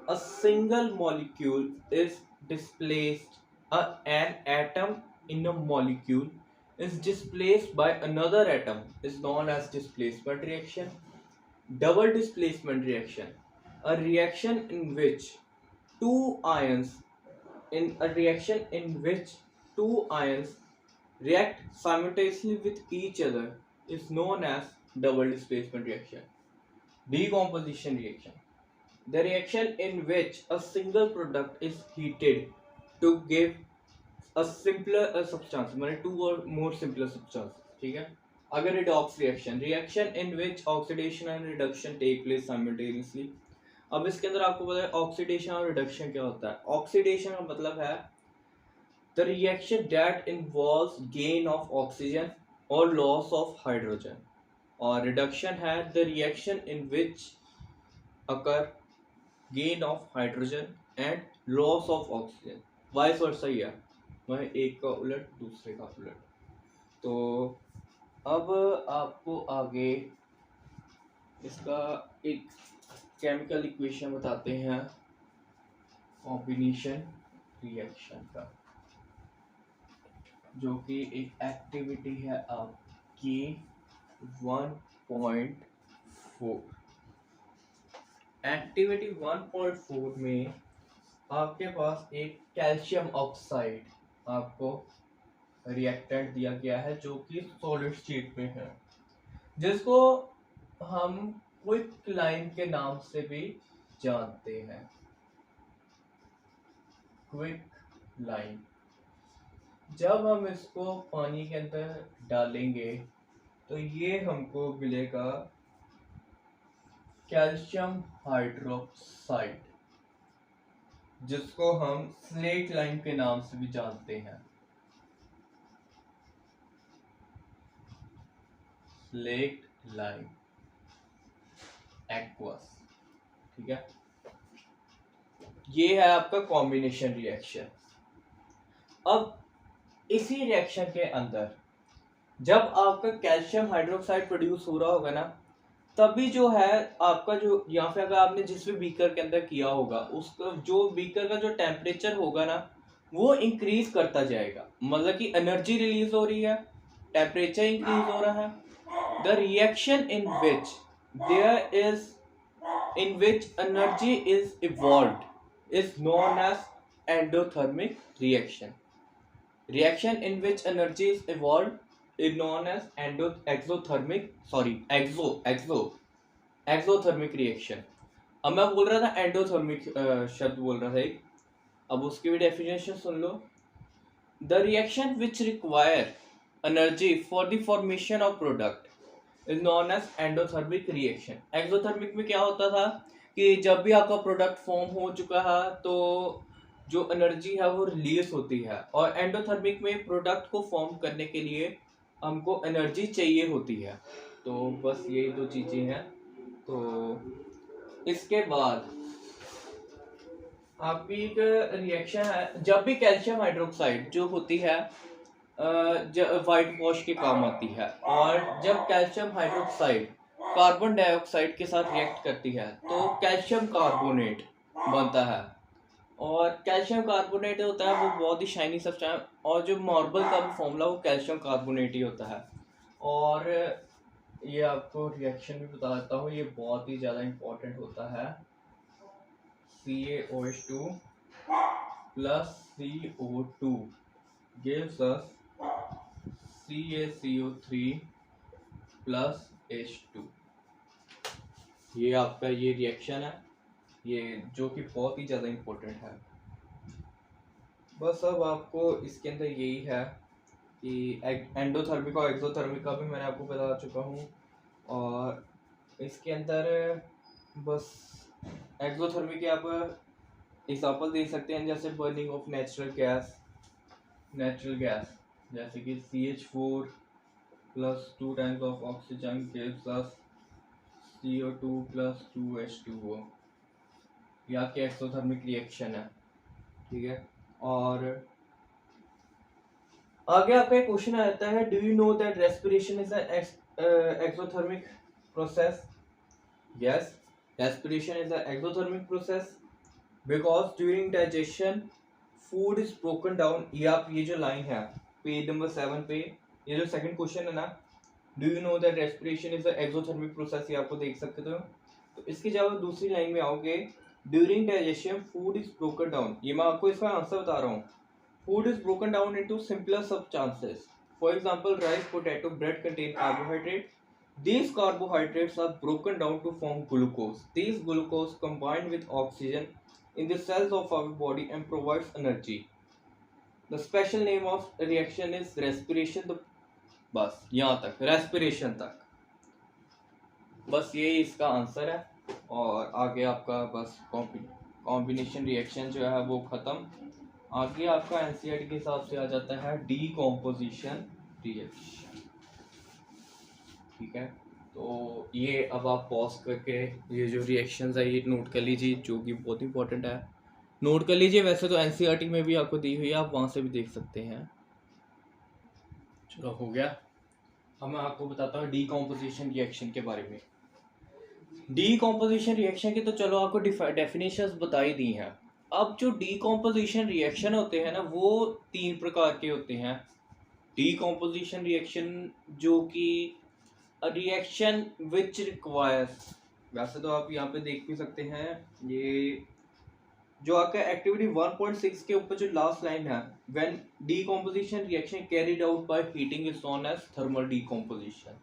a single molecule is displaced, an atom in a molecule is displaced by another atom is known as displacement reaction। Double displacement reaction, a reaction in which two ions react simultaneously with each other is known as double displacement reaction। Decomposition reaction, the reaction in which a single product is heated to give a simpler substance, माने 2 or more simpler substance। ठीक है। अगर redox reaction, reaction in which oxidation and reduction take place simultaneously। अब इसके अंदर आपको पता है ऑक्सीडेशन और रिडक्शन क्या होता है। ऑक्सीडेशन का मतलब है the reaction that involves gain of oxygen or loss of hydrogen, और रिडक्शन है the reaction in which occur gain of hydrogen and loss of oxygen, vice versa ही है, वह एक का उलट दूसरे का उलट। तो अब आपको आगे इसका एक केमिकल इक्वेशन बताते हैं कॉम्बिनेशन रिएक्शन का, जो कि एक एक्टिविटी है आपकी 1.4। एक्टिविटी 1.4 में आपके पास एक कैल्शियम ऑक्साइड आपको रिएक्टेंट दिया गया है जो कि सॉलिड स्टेट में है, जिसको हम क्विक लाइन के नाम से भी जानते हैं। Quick line. जब हम इसको पानी के अंदर डालेंगे तो ये हमको मिलेगा कैल्शियम हाइड्रोक्साइड, जिसको हम स्लेट लाइन के नाम से भी जानते हैं। Slaked lime aqueous. ठीक है, ये है आपका कॉम्बिनेशन रिएक्शन। अब इसी रिएक्शन के अंदर जब आपका कैल्शियम हाइड्रोक्साइड प्रोड्यूस हो रहा होगा ना, तभी जो है आपका जो यहाँ पे अगर आपने जिस भी बीकर के अंदर किया होगा उसका जो बीकर का जो टेम्परेचर होगा ना वो इंक्रीज करता जाएगा, मतलब कि एनर्जी रिलीज हो रही है, टेम्परेचर इंक्रीज हो रहा है। The reaction in which energy is evolved is known as endothermic reaction. Reaction in which energy is evolved is known as exothermic reaction। अब मैं बोल रहा था एंडोथर्मिक शब्द बोल रहा था एक, अब उसकी भी डेफिनेशन सुन लो। The reaction which require energy for the formation of product is known as endothermic reaction. Exothermic में क्या होता था कि जब भी आपका प्रोडक्ट फॉर्म हो चुका है तो जो एनर्जी है वो रिलीज होती है, और एंडोथर्मिक में प्रोडक्ट को फॉर्म करने के लिए हमको एनर्जी चाहिए होती है। तो बस यही दो चीजें हैं। तो इसके बाद आपकी एक रिएक्शन है जब भी कैल्शियम हाइड्रोक्साइड जो होती है वाइट वॉश के काम आती है, और जब कैल्शियम हाइड्रोक्साइड कार्बन डाइऑक्साइड के साथ रिएक्ट करती है तो कैल्शियम कार्बोनेट बनता है, और कैल्शियम कार्बोनेट होता है वो बहुत ही शाइनी सब्सटेंस, और जो मार्बल का फॉर्मूला वो कैल्शियम कार्बोनेट ही होता है। और ये आपको रिएक्शन भी बता देता हूँ, ये बहुत ही ज़्यादा इम्पोर्टेंट होता है। CaOH2 plus CO2 gives us CaCO3 plus H2। ये आपका ये रिएक्शन है, ये जो कि बहुत ही ज़्यादा इम्पोर्टेंट है। बस अब आपको इसके अंदर यही है कि एंडोथर्मिक और एक्सोथर्मिक का भी मैंने आपको बता चुका हूँ, और इसके अंदर बस एक्सोथर्मिक के आप एग्जांपल दे सकते हैं, जैसे बर्निंग ऑफ नेचुरल गैस जैसे कि CH4 plus 2 times of oxygen gives us CO2 plus 2H2O, या कि एक्सोथर्मिक रिएक्शन है। ठीक है, और आगे आपका एक क्वेश्चन आता है, do you know that respiration is an exothermic process? Yes, respiration is an exothermic process because during digestion food is broken down. ये जो लाइन है पेज नंबर 7 पे, ये जो सेकंड क्वेश्चन है ना, do you know that respiration is an exothermic process, ये आपको देख सकते हो। तो इसके जब दूसरी लाइन में आओगे, during digestion food is broken down, ये मैं आपको इसका आंसर बता रहा हूँ। Food is broken down into simpler substances. For example, rice, potato, bread contain carbohydrate. These carbohydrates are broken down to form glucose. These glucose combine with oxygen in the cells of our body and provides energy. The special name of reaction is respiration. तो बस यहाँ तक respiration तक, बस यही इसका answer है। और आगे आपका बस कॉम्बिनेशन रिएक्शन जो है वो खत्म। आगे आपका एनसीईआरटी के हिसाब से आ जाता है डीकॉम्पोजिशन रिएक्शन। ठीक है, तो ये अब आप पॉज करके ये जो रिएक्शंस है ये नोट कर लीजिए, जो कि बहुत इंपॉर्टेंट है, नोट कर लीजिए। वैसे तो एनसीईआरटी में भी आपको दी हुई है, आप वहाँ से भी देख सकते हैं। चलो हो गया। अब मैं आपको बताता हूँ डीकॉम्पोजिशन रिएक्शन के बारे में। डीकॉम्पोजिशन रिएक्शन की तो चलो आपको डेफिनेशंस बता ही दी हैं। अब जो डीकॉम्पोजिशन रिएक्शन होते हैं ना वो 3 प्रकार के होते हैं। डीकॉम्पोजिशन रिएक्शन जो कि रिएक्शन विच रिक्वायर्स, वैसे तो आप यहाँ पे देख भी सकते हैं, ये जो आपका एक्टिविटी 1.6 के ऊपर जो लास्ट लाइन है, when decomposition reaction carried out by heating is known as thermal decomposition,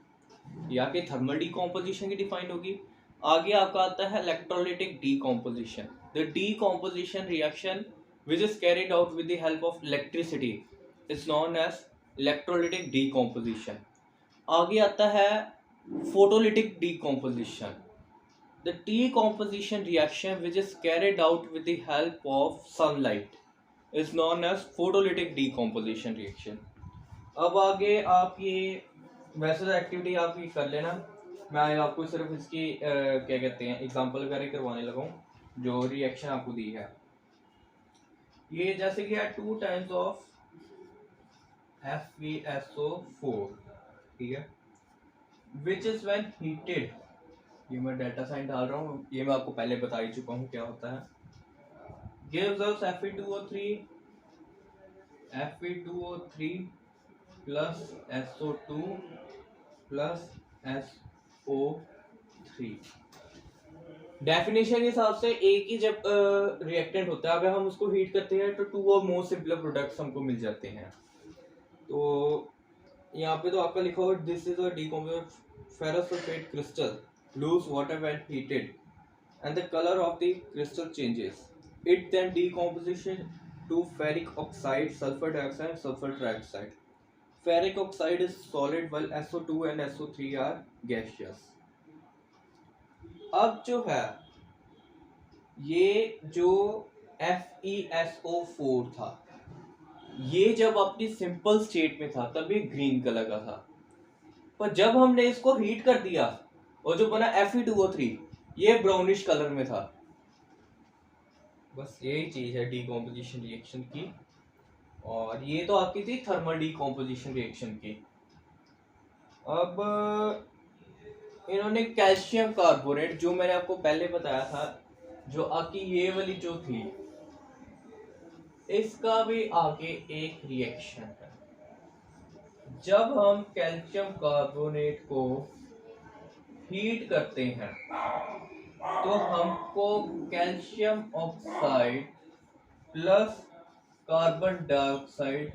या कि थर्मल डीकंपोजिशन की डिफाइन होगी। आगे आपका आता है electrolytic decomposition, the decomposition reaction which is carried out with the help of electricity is known as electrolytic decomposition। आगे आता है photolytic decomposition, the decomposition reaction which is carried out with the help of sunlight is known as photolytic decomposition reaction। अब आगे आप ये वैसे तो activity आप ये कर लेना, मैं आपको सिर्फ इसकी क्या कहते हैं एग्जांपल वगैरह करवाने लगा हूँ जो रिएक्शन आपको दी है। ये जैसे कि है 2 टाइम्स ऑफ FeSO4, ठीक है, विच इज व्हेन हीटेड, ये मैं डेल्टा साइन डाल रहा हूँ, ये मैं आपको पहले बता ही चुका हूँ क्या होता है, gives us Fe2O3 plus SO2 plus SO3। Definition के हिसाब से एक ही जब रिएक्टेंट होता है, अगर हम उसको हीट करते हैं तो 2 और मोर सिंपलर प्रोडक्ट्स हमको मिल जाते हैं। तो यहाँ पे तो आपका लिखा हुआ this is a decomposed ferrous sulphate crystal lose water when heated and the colour of the crystal changes, it then decomposition to ferric oxide, sulphur dioxide, sulphur trioxide. Ferric oxide is solid while SO2 and SO3 are gaseous. अब जो है ये जो FeSO4 था, ये जब अपनी simple state में था तब ये ग्रीन कलर का था, पर जब हमने इसको हीट कर दिया और जो बना Fe2O3 ये ब्राउनिश कलर में था। बस यही चीज है डीकंपोजिशन रिएक्शन की, और ये तो आपकी थी थर्मल डीकंपोजिशन रिएक्शन की। अब इन्होंने कैल्शियम कार्बोनेट, जो मैंने आपको पहले बताया था, जो आपकी ये वाली जो थी, इसका भी आगे एक रिएक्शन है। जब हम कैल्शियम कार्बोनेट को हीट करते हैं तो हमको calcium oxide plus carbon dioxide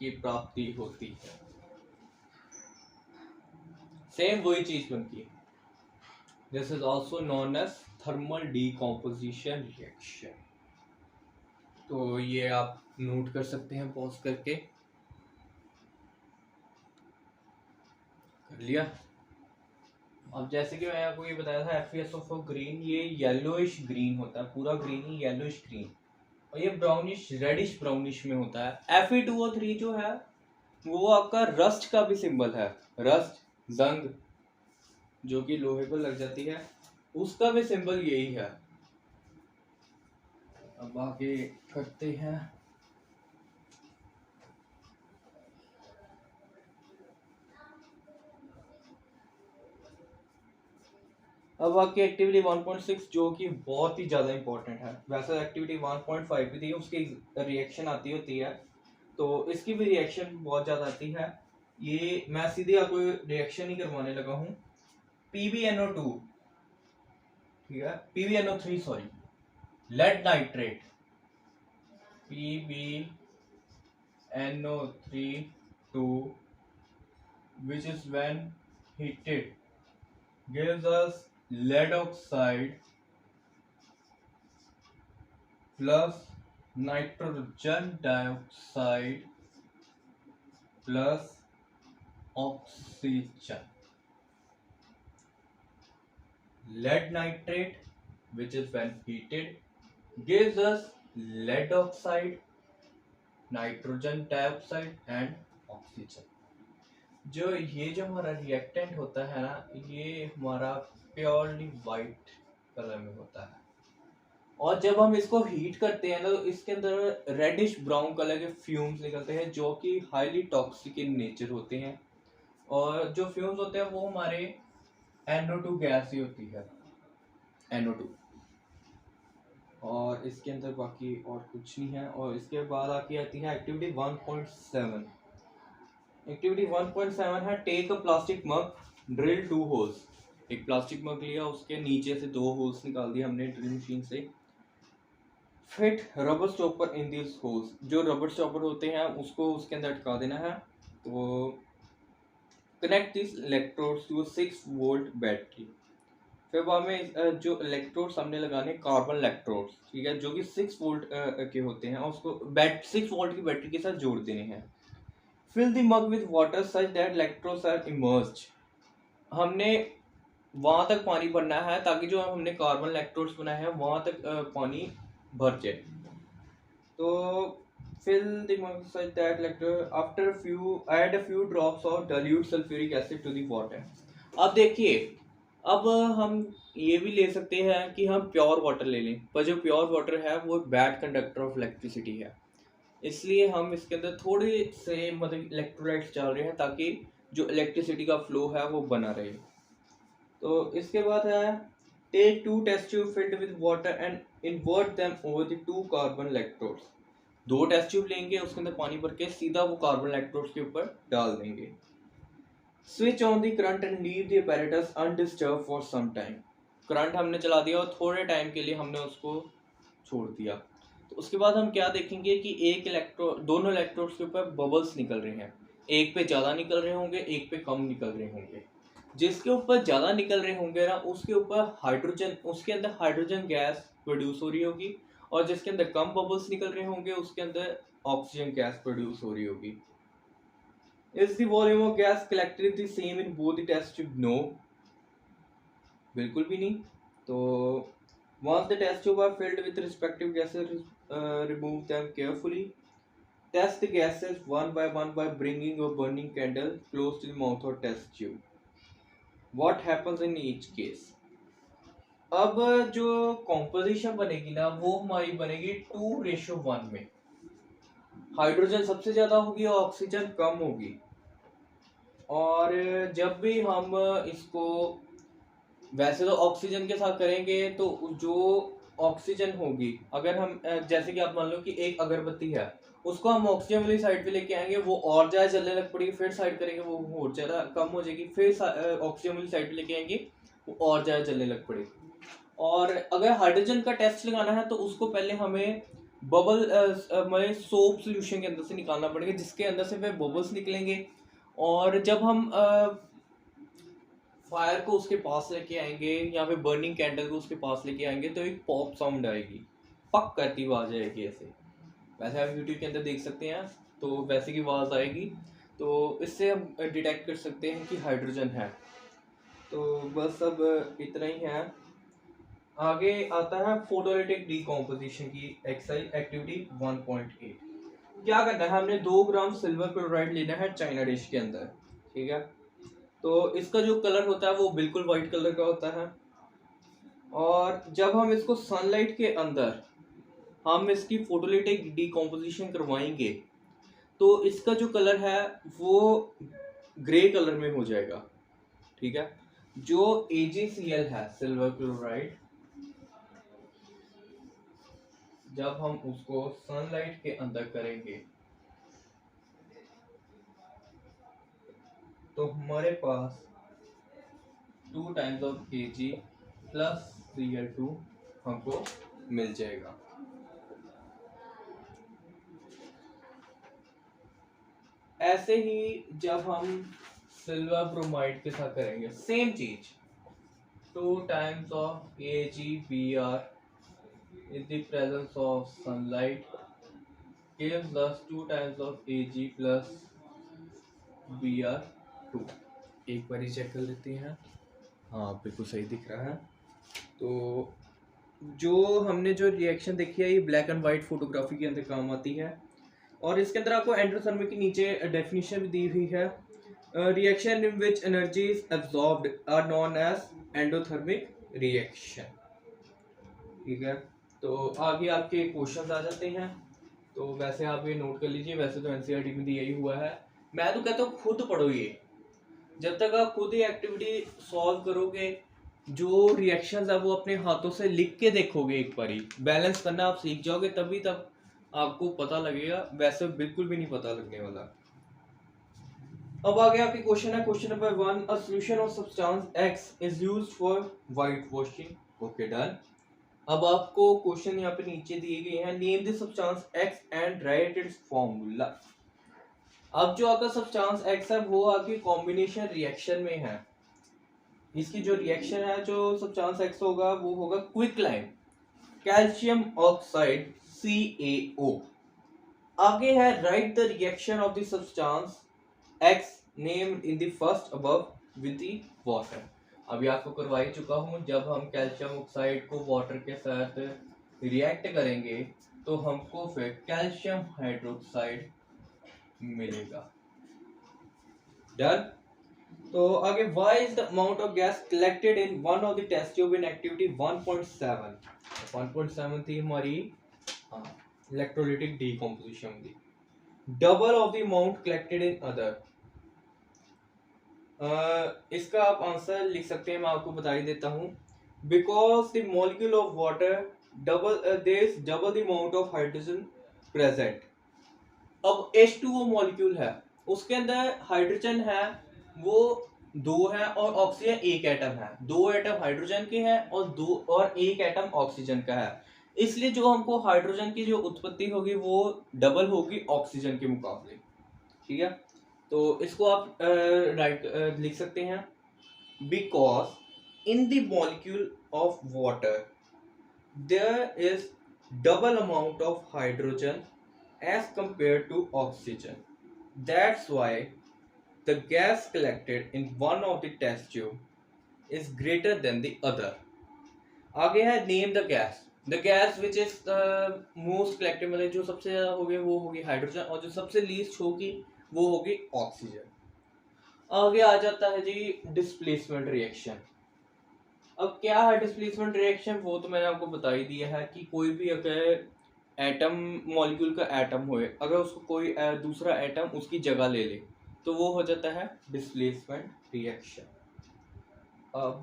की प्राप्ति होती है। सेम वही चीज बनती है। This is also known as thermal decomposition reaction. तो ये आप नोट कर सकते हैं पॉज करके। कर लिया। अब जैसे कि मैं आपको ये बताया था FeSO4 ग्रीन, ये येलोइश ग्रीन होता है, पूरा ग्रीन ही येलोइश ग्रीन, और ये ब्राउनिश रेडिश ब्राउनिश में होता है। Fe2O3 जो है वो आपका रस्ट का भी सिंबल है, रस्ट जंग जो कि लोहे पर लग जाती है, उसका भी सिंबल यही है। अब आगे करते हैं। अब आपकी एक्टिविटी 1.6 जो कि बहुत ही ज़्यादा इंपॉर्टेंट है। वैसे एक्टिविटी 1.5 भी थी, उसकी रिएक्शन आती होती है, तो इसकी भी रिएक्शन बहुत ज़्यादा आती है। ये मैं सीधे आपको रिएक्शन ही करवाने लगा हूँ। PbNO2, ठीक है, PbNO3 sorry, lead nitrate, PbNO3 which is when heated gives us lead oxide plus nitrogen dioxide plus oxygen. Lead nitrate, which is when heated, gives us lead oxide, nitrogen dioxide and oxygen. जो हमारा reactant होता है ना, ये हमारा purely white colour में होता है, और जब हम इसको हीट करते हैं ना तो इसके अंदर रेडिश ब्राउन कलर के फ्यूम्स निकलते हैं जो कि हाईली टॉक्सिक इन नेचर होते हैं, और जो फ्यूम्स होते हैं वो हमारे NO2 गैस ही होती है, NO2, और इसके अंदर बाकी और कुछ नहीं है। और इसके बाद आती है एक्टिविटी 1.7। एक्टिविटी 1.7 है take a plastic mug, drill 2 holes. एक प्लास्टिक मग लिया, उसके नीचे से 2 होल्स निकाल दिया हमने ड्रिल मशीन से, fit rubber stopper in this holes, जो रबर स्टॉपर होते हैं उसको उसके अंदर अटका देना है। तो connect this electrodes to 6 volt battery. फिर बाद में जो इलेक्ट्रोड्स हमने लगाने कार्बन इलेक्ट्रोड्स, ठीक है, जो कि 6 वोल्ट के होते हैं, और उसको 6 वोल्ट की बैटरी के साथ जोड़ देने हैं। Fill the mug with water such that electrodes are immersed. हमने वहां तक पानी भरना है ताकि जो हमने कार्बन इलेक्ट्रोड्स बनाए हैं वहां तक पानी भर जाए। तो fill the mug such that after add a few drops of dilute sulfuric acid to the water। अब देखिए, अब हम ये भी ले सकते हैं कि हम प्योर वाटर ले लें, पर जो प्योर वाटर है वो बैड कंडक्टर ऑफ इलेक्ट्रिसिटी है, इसलिए हम इसके अंदर थोड़े से मतलब इलेक्ट्रोलाइट्स डाल रहे हैं ताकि जो इलेक्ट्रिसिटी का फ्लो है वो बना रहे। तो इसके बाद है take 2 test tube filled with water and invert them over the 2 carbon electrodes. 2 test tube लेंगे, उसके अंदर पानी भर के सीधा वो कार्बन इलेक्ट्रोड्स के ऊपर डाल देंगे। Switch on the current and leave the apparatus undisturbed for some time. Current हमने चला दिया और थोड़े टाइम के लिए हमने उसको छोड़ दिया। तो उसके बाद हम क्या देखेंगे कि दोनों इलेक्ट्रोड्स के ऊपर बबल्स निकल रहे हैं। एक पे ज़्यादा निकल रहे होंगे, एक पे कम निकल रहे होंगे। जिसके ऊपर ज़्यादा निकल रहे होंगे ना, उसके ऊपर हाइड्रोजन, उसके अंदर हाइड्रोजन गैस प्रोड्यूस हो रही होगी, और जिसके अंदर कम बबल्स निकल रहे होंगे उसके अंदर ऑक्सीजन गैस प्रोड्यूस हो रही होगी। Is the volume of gas collected the same in both the test tube? No, बिल्कुल भी नहीं। तो once the test tube are filled with respective gases, remove them carefully. Test the gases one by bringing a burning candle close to the mouth or test tube. What happens in each case? अब जो composition बनेगी ना वो हमारी बनेगी 2:1 में। Hydrogen सबसे ज्यादा होगी और ऑक्सीजन कम होगी। और जब भी हम इसको, वैसे तो ऑक्सीजन के साथ करेंगे तो जो ऑक्सीजन होगी, अगर हम जैसे कि आप मान लो कि एक अगरबत्ती है, उसको हम ऑक्सीजन वाली साइड पे लेके आएंगे, वो और ज्यादा जलने लग पड़ेगी, फिर साइड करेंगे वो और ज्यादा कम हो जाएगी, फिर ऑक्सीजन वाली साइड पे लेके आएंगे वो और ज्यादा जलने लग पड़ेगी। और अगर हाइड्रोजन का टेस्ट लगाना है तो उसको पहले हमें बबल मतलब सोप सोल्यूशन के अंदर से निकालना पड़ेगा, जिसके अंदर से फिर बबल्स निकलेंगे। और जब हम फायर को उसके पास लेके आएंगे या फिर बर्निंग कैंडल को उसके पास लेके आएंगे तो एक पॉप साउंड आएगी, पक करती आवाज आएगी ऐसे। वैसे आप यूट्यूब के अंदर देख सकते हैं, तो वैसे की आवाज आएगी। तो इससे हम डिटेक्ट कर सकते हैं कि हाइड्रोजन है। तो बस अब इतना ही है। आगे आता है फोटोलिटिक डीकॉम्पोजिशन की एक्सरसाइज एक्टिविटी 1.8। क्या करना है, हमने 2 ग्राम सिल्वर क्लोराइड लेना है चाइना डिश के अंदर, ठीक है। तो इसका जो कलर होता है वो बिल्कुल वाइट कलर का होता है, और जब हम इसको सनलाइट के अंदर हम इसकी फोटोलिटिक डीकॉम्पोजिशन करवाएंगे तो इसका जो कलर है वो ग्रे कलर में हो जाएगा, ठीक है। जो AgCl है सिल्वर क्लोराइड, जब हम उसको सनलाइट के अंदर करेंगे तो हमारे पास 2 times of Ag plus Cl2 हमको मिल जाएगा। ऐसे ही जब हम सिल्वर ब्रोमाइड के साथ करेंगे सेम चीज, 2 times of AgBr in the presence of sunlight gives us 2 times of Ag plus Br2। एक बार चेक कर लेते हैं, हाँ बिल्कुल सही दिख रहा है। तो जो हमने जो रिएक्शन देखी है ये ब्लैक एंड वाइट फोटोग्राफी के अंदर काम आती है, और इसके अंदर आपको एंडोथर्मिक के नीचे डेफिनेशन भी दी हुई है। Reaction in which energy is absorbed are known as endothermic reaction, ठीक है। तो आगे आपके क्वेश्चंस आ जाते हैं, तो वैसे आप ये नोट कर लीजिए। वैसे तो एनसीईआरटी में दिया ही हुआ है, मैं तो कहता हूँ खुद पढ़ो ये। जब तक आप खुद ही एक्टिविटी सॉल्व करोगे, जो रिएक्शंस है वो अपने हाथों से लिख के देखोगे, एक बारी बैलेंस करना आप सीख जाओगे, तभी तब आपको पता लगेगा, वैसे बिल्कुल भी नहीं पता लगने वाला। अब आगे आपके क्वेश्चन है, question number 1, a solution of substance X is used for white washing. Okay done. अब आपको क्वेश्चन यहाँ पे नीचे दिए गए हैं, name the substance x and right it's formula. अब जो आपका सब्सटेंस एक्स है वो आपकी कॉम्बिनेशन रिएक्शन में है, इसकी जो रिएक्शन है जो सब्सटेंस एक्स होगा वो होगा क्विकलाइन कैल्शियम ऑक्साइड CaO। आगे है right the reaction of the substance x named in the first above with the water. अभी आपको करवा ही चुका हूं, जब हम कैल्शियम ऑक्साइड को वाटर के साथ रिएक्ट करेंगे तो हमको फिर कैल्शियम हाइड्रोक्साइड मिलेगा। डन। तो आगे why is the amount of gas collected in one of the test tube in activity 1.7। 1.7 थी हमारी इलेक्ट्रोलिटिक डीकम्पोजिशन की, double of the amount collected in other. इसका आप आंसर लिख सकते हैं, मैं आपको बता ही देता हूं। Because the molecule of water double there is double the amount of hydrogen present. अब H2O मॉलिक्यूल है, उसके अंदर हाइड्रोजन है वो 2 है और ऑक्सीजन 1 एटम है। 2 एटम हाइड्रोजन के हैं और 1 एटम ऑक्सीजन का है, इसलिए जो हमको हाइड्रोजन की जो उत्पत्ति होगी वो डबल होगी ऑक्सीजन के मुकाबले। ठीक है, तो इसको आप लिख सकते हैं, because in the molecule of water there is double amount of hydrogen as compared to oxygen. That's why the gas collected in one of the test tube is greater than the other. आगे है name the gas. The gas which is most collected, मतलब जो सबसे ज़्यादा होगी वो होगी hydrogen और जो सबसे लीस्ट होगी वो होगी ऑक्सीजन। आगे आ जाता है जी डिस्प्लेसमेंट रिएक्शन। अब क्या है डिस्प्लेसमेंट रिएक्शन, वो तो मैंने आपको बता ही दिया है कि कोई भी अगर एटम मॉलिक्यूल का एटम होए, अगर उसको कोई दूसरा एटम उसकी जगह ले ले तो वो हो जाता है डिस्प्लेसमेंट रिएक्शन। अब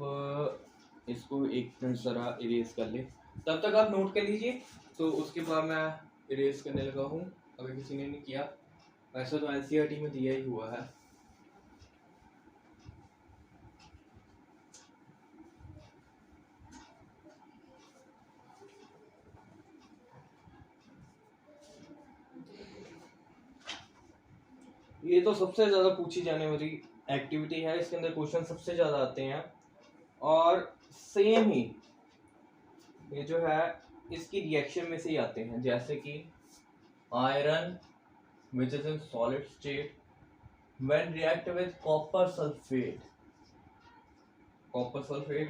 इसको एक मिनट ज़रा इरेज कर ले, तब तक आप नोट कर लीजिए, तो उसके बाद मैं इरेज करने लगा हूँ अगर किसी ने नहीं किया। वैसे तो NCERT में दिया ही हुआ है। ये तो सबसे ज़्यादा पूछी जाने वाली एक्टिविटी है, इसके अंदर क्वेश्चन सबसे ज़्यादा आते हैं और सेम ही ये जो है इसकी रिएक्शन में से ही आते हैं, जैसे कि iron which is in solid state when react with copper sulphate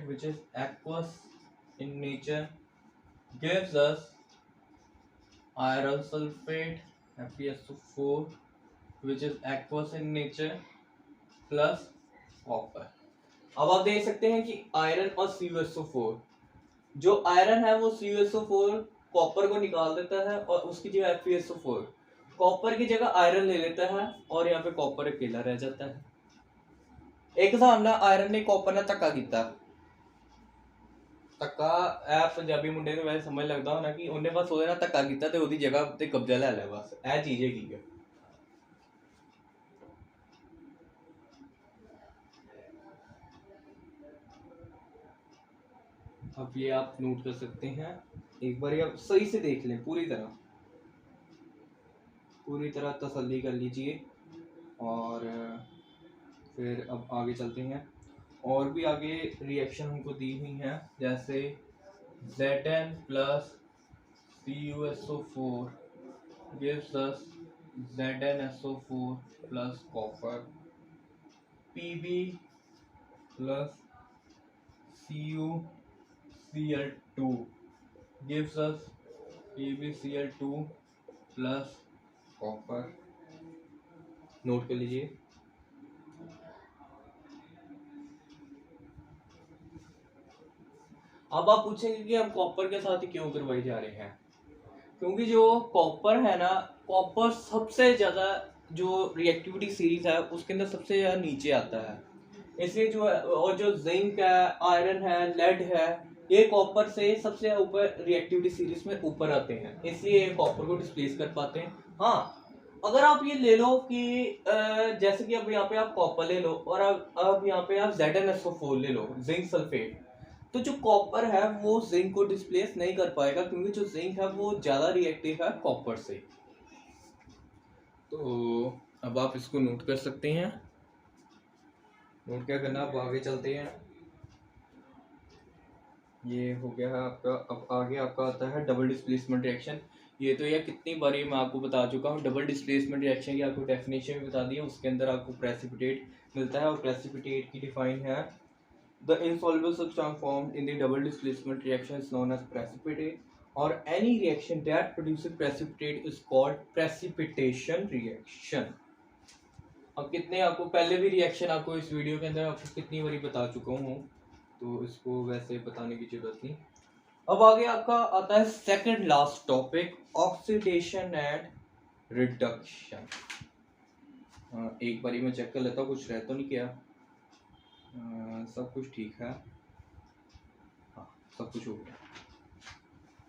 which is aqueous in nature gives us iron sulphate FeSO4 which is aqueous in nature plus copper। अब आप देख सकते हैं कि आयरन और CuSO4, जो आयरन है वो CuSO4 कॉपर को निकाल देता है और उसकी जगह FeSO4 कॉपर की जगह आयरन ले लेता है और यहाँ पे कॉपर अकेला रह जाता है। एक सामने आयरन ने कॉपर ने धक्का किया, धक्का ए पंजाबी मुंडे ने वैसे समझ लगता होना कि उन्हें बस ਉਹਦੇ ਨਾਲ ਧੱਕਾ ਕੀਤਾ ਤੇ ਉਹਦੀ जगह ਤੇ कब्जा ले लिया, बस ਇਹ चीज है। अब ये आप नोट कर सकते हैं, एक बार आप सही से देख लें, पूरी तरह तसल्ली कर लीजिए और फिर अब आगे चलते हैं। और भी आगे रिएक्शन हमको दी हुई हैं, जैसे Zn plus CuSO4 gives us ZnSO4 plus copper, Pb plus CuCl2 gives us PbCl2 plus copper। Note कर लीजिए। अब आप पूछेंगे कि हम कॉपर के साथ ही क्यों करवाई जा रहे हैं, क्योंकि जो कॉपर है ना, कॉपर सबसे ज़्यादा जो रिएक्टिविटी सीरीज है उसके अंदर सबसे ज़्यादा नीचे आता है, इसलिए जो और जो जिंक है, आयरन है, लेड है, ये कॉपर से सबसे ऊपर रिएक्टिविटी सीरीज में ऊपर आते हैं, इसलिए ये कॉपर को डिस्प्लेस कर पाते हैं। हाँ, अगर आप ये ले लो कि जैसे कि अब यहाँ पे आप कॉपर ले लो और अब यहाँ पे आप ZnSO4 ले लो, जिंक सल्फेट, तो जो कॉपर है वो जिंक को डिस्प्लेस नहीं कर पाएगा, क्योंकि जो जिंक है वो ज़्यादा रिएक्टिव है कॉपर से। तो अब आप इसको नोट कर सकते हैं। नोट क्या करना, अब आगे चलते हैं। ये हो गया है आपका। अब आगे आपका आता है डबल डिस्प्लेसमेंट रिएक्शन। ये तो यह कितनी बारी मैं आपको बता चुका हूँ। डबल डिस्प्लेसमेंट रिएक्शन की आपको डेफिनेशन भी बता दी है। उसके अंदर आपको प्रेसिपिटेट मिलता है, और प्रेसिपिटेट की डिफाइन है the insoluble substance formed in the double displacement reaction is known as precipitate, or any reaction that produces precipitate is called precipitation reaction। अब कितने आपको पहले भी रिएक्शन आपको इस वीडियो के अंदर आपको कितनी बारी बता चुका हूँ, तो इसको वैसे बताने की जरूरत नहीं। अब आगे आपका आता है second last topic, oxidation and reduction. एक बारी मैं चेक कर लेता हूँ कुछ रह तो नहीं किया। सब कुछ ठीक है, हाँ सब कुछ हो गया।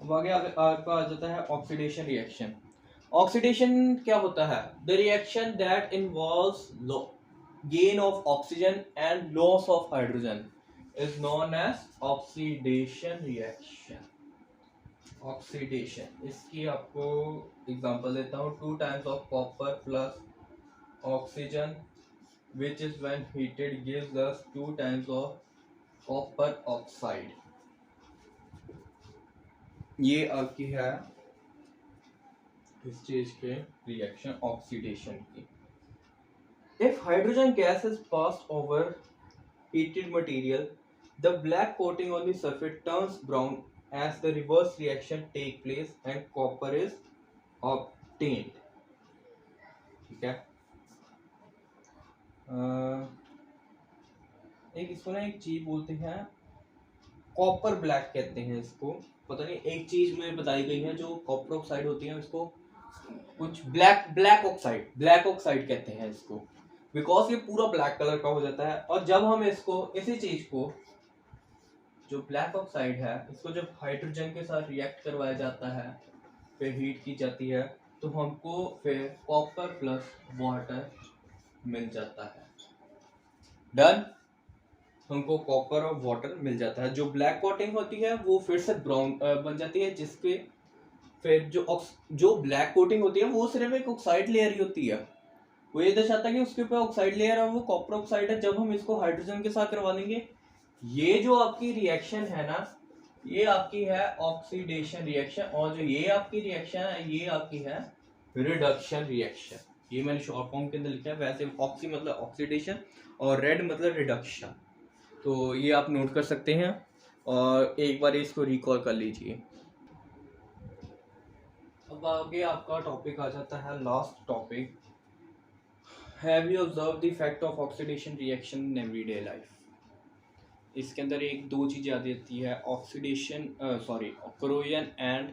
अब आगे आपका आ जाता है ऑक्सीडेशन रिएक्शन। ऑक्सीडेशन क्या होता है? The reaction that involves gain of oxygen and loss of hydrogen is known as oxidation reaction. Oxidation, इसकी आपको एग्जांपल देता हूँ। 2 times of copper plus oxygen which is when heated gives us 2 times of copper oxide। ये आपकी है इस चीज के रिएक्शन ऑक्सीडेशन की। If hydrogen gas is passed over heated material, the black coating on the surface turns brown as the reverse reaction take place and copper is obtained। ठीक है। एक इसको ना एक चीज बोलते हैं, कॉपर ब्लैक कहते हैं इसको। पता नहीं, एक चीज मुझे बताई गई है, जो कॉपर ऑक्साइड होती है इसको कुछ ब्लैक ऑक्साइड कहते हैं इसको, बिकॉज ये पूरा ब्लैक कलर का हो जाता है। और जब हम इसको इसी चीज को, जो ब्लैक ऑक्साइड है, इसको जब हाइड्रोजन के साथ रिएक्ट करवाया जाता है, फिर हीट की जाती है, तो हमको फिर कॉपर प्लस वाटर मिल जाता है। डन, हमको कॉपर और वाटर मिल जाता है। जो ब्लैक कोटिंग होती है वो फिर से ब्राउन बन जाती है, जिसके फिर जो ब्लैक कोटिंग होती है वो सिर्फ एक ऑक्साइड लेयर ही होती है। वो ये दर्शाता है कि उसके ऊपर ऑक्साइड लेयर है, वो कॉपर ऑक्साइड है। जब हम इसको हाइड्रोजन के साथ करवा देंगे, ये जो आपकी रिएक्शन है ना, ये आपकी है ऑक्सीडेशन रिएक्शन। और जो ये आपकी रिएक्शन है, ये आपकी है रिडक्शन रिएक्शन। ये मैंने शॉर्ट फॉर्म के अंदर लिखा है। वैसे ऑक्सी मतलब ऑक्सीडेशन और रेड मतलब रिडक्शन। तो ये आप नोट कर सकते हैं और एक बार इसको रिकॉल कर लीजिए। अब आगे आपका टॉपिक आ जाता है last topic, have you observe the effect of oxidation reaction in everyday life. इसके अंदर एक दो चीज़ें आ जाती है, oxidation corrosion and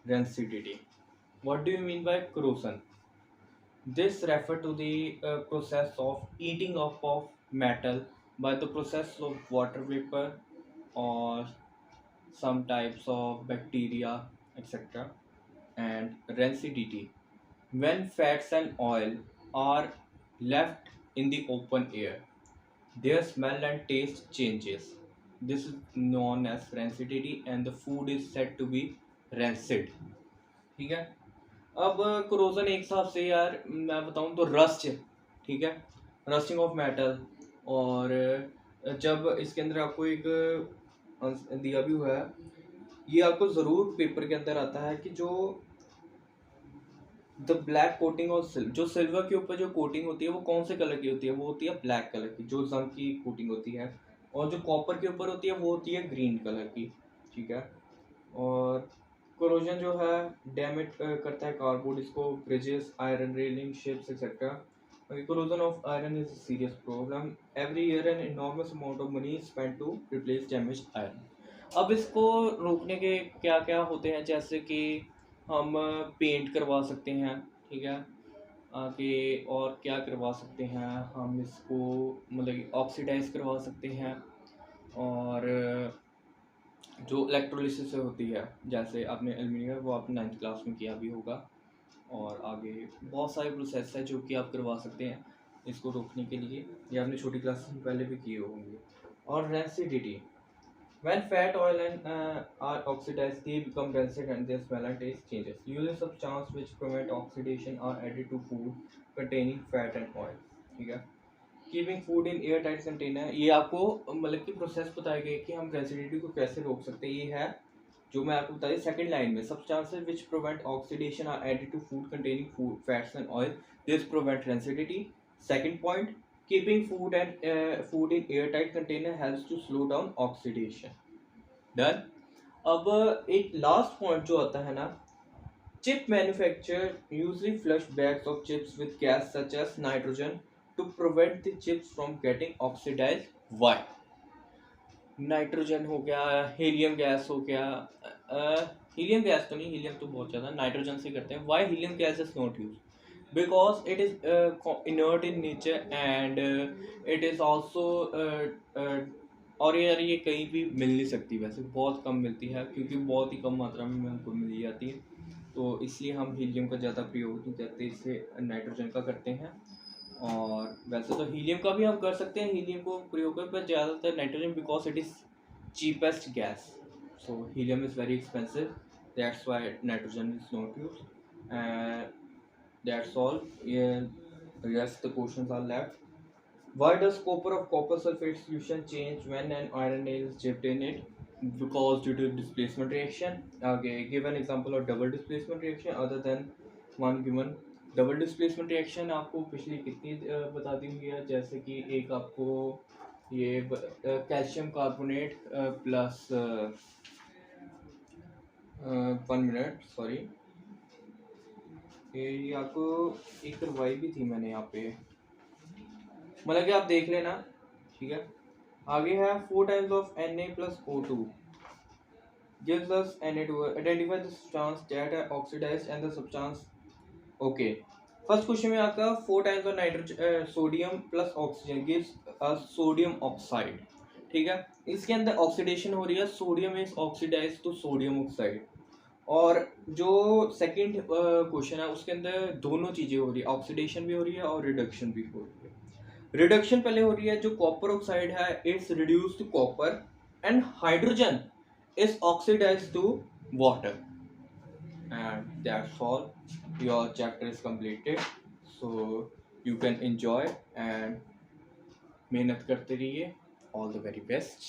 rancidity. What do you mean bye corrosion? This refer to the process of eating up of metal by the process of water vapor or some types of bacteria, etc. And rancidity, when fats and oil are left in the open air, their smell and taste changes. This is known as rancidity and the food is said to be rancid। ठीक है। अब corrosion एक हिसाब से यार मैं बताऊं तो रस्ट, ठीक है, रस्टिंग ऑफ मेटल। और जब इसके अंदर आपको एक दिया भी हुआ है, ये आपको ज़रूर पेपर के अंदर आता है कि जो द ब्लैक कोटिंग और जो सिल्वर के ऊपर जो कोटिंग होती है वो कौन से कलर की होती है? वो होती है ब्लैक कलर की, जो जंग की कोटिंग होती है। और जो कॉपर के ऊपर होती है वो होती है ग्रीन कलर की। ठीक है। और कोरोजन जो है डैमेज करता है कार्डबोर्ड, इसको bridges, iron railing, ships etcetera. Corrosion of iron is a serious problem. Every year an enormous amount of money is spent to replace damaged iron। अब इसको रोकने के क्या क्या होते हैं, जैसे कि हम पेंट करवा सकते हैं, ठीक है। आगे और क्या करवा सकते हैं हम, इसको मतलब ऑक्सीडाइज करवा सकते हैं। और जो इलेक्ट्रोलिसिस से होती है, जैसे आपने एल्यूमिनियम, वो आपने 9th क्लास में किया भी होगा। और आगे बहुत सारे प्रोसेस है जो कि आप करवा सकते हैं इसको रोकने के लिए, या आपने छोटी क्लास में पहले भी किए होंगे। और rancidity, When fat, oil, and are oxidized, they become rancid and their smell and taste changes. Using substances which prevent oxidation are added to food containing fat and oil. ठीक है. Keeping food in air tight container, ये आपको मतलब कि process बताई गई कि हम रेसिडिटी को कैसे रोक सकते हैं. ये है जो मैं आपको बताया सेकंड लाइन में. Substances which prevent oxidation are added to food containing food fats and oil, this prevent rancidity. Second point, keeping food and food in air tight container helps to slow down oxidation. Done. अब एक last point जो आता है ना, chip manufacturer usually flush bags of chips with gas such as nitrogen to prevent the chips from getting oxidized. Why? Nitrogen हो गया, helium gas हो गया, हीलियम गैस तो नहीं, हीलियम तो बहुत ज़्यादा, नाइट्रोजन से करते हैं. Why helium gas is not use? Because it is inert in nature and it is also, और यार ये कहीं भी मिल नहीं सकती, वैसे बहुत कम मिलती है क्योंकि बहुत ही कम मात्रा में हमको मिल जाती है. तो इसलिए हम हीलियम का ज़्यादा प्रयोग नहीं करते, इससे नाइट्रोजन का करते हैं. और वैसे तो हीलियम का भी हम कर सकते हैं, हीलियम को प्रयोग कर, पर ज़्यादातर nitrogen because it is cheapest gas. So helium is very expensive. That's why nitrogen is not used. That's all. Yeah, yes, the questions are left. Why does copper sulfate solution change when an iron nail is dipped in it? Because due to displacement reaction. Okay, give an example of double displacement reaction other than one given. Double displacement reaction आपको पिछली कितनी बता दी हुई है, जैसे कि एक आपको ये calcium carbonate plus 1 minute sorry, ये आपको एक करवाई भी थी मैंने यहाँ पे, मतलब कि आप देख लेना. ठीक है. आगे है 4 times of Na plus O2 gives us Na2. Identify the substance that are oxidized and the substance. Okay. First question में आपका 4 times of nitrogen sodium plus oxygen gives us sodium oxide. ठीक है. इसके अंदर ऑक्सीडेशन हो रही है, sodium is oxidize to sodium oxide. और जो सेकंड क्वेश्चन है उसके अंदर दोनों चीज़ें हो रही है, ऑक्सीडेशन भी हो रही है और रिडक्शन भी हो रही है. रिडक्शन पहले हो रही है, जो कॉपर ऑक्साइड है it's reduce to copper and hydrogen is oxidize to water. And that's all. Your chapter is completed, so you can enjoy and मेहनत करते रहिए. All the very best.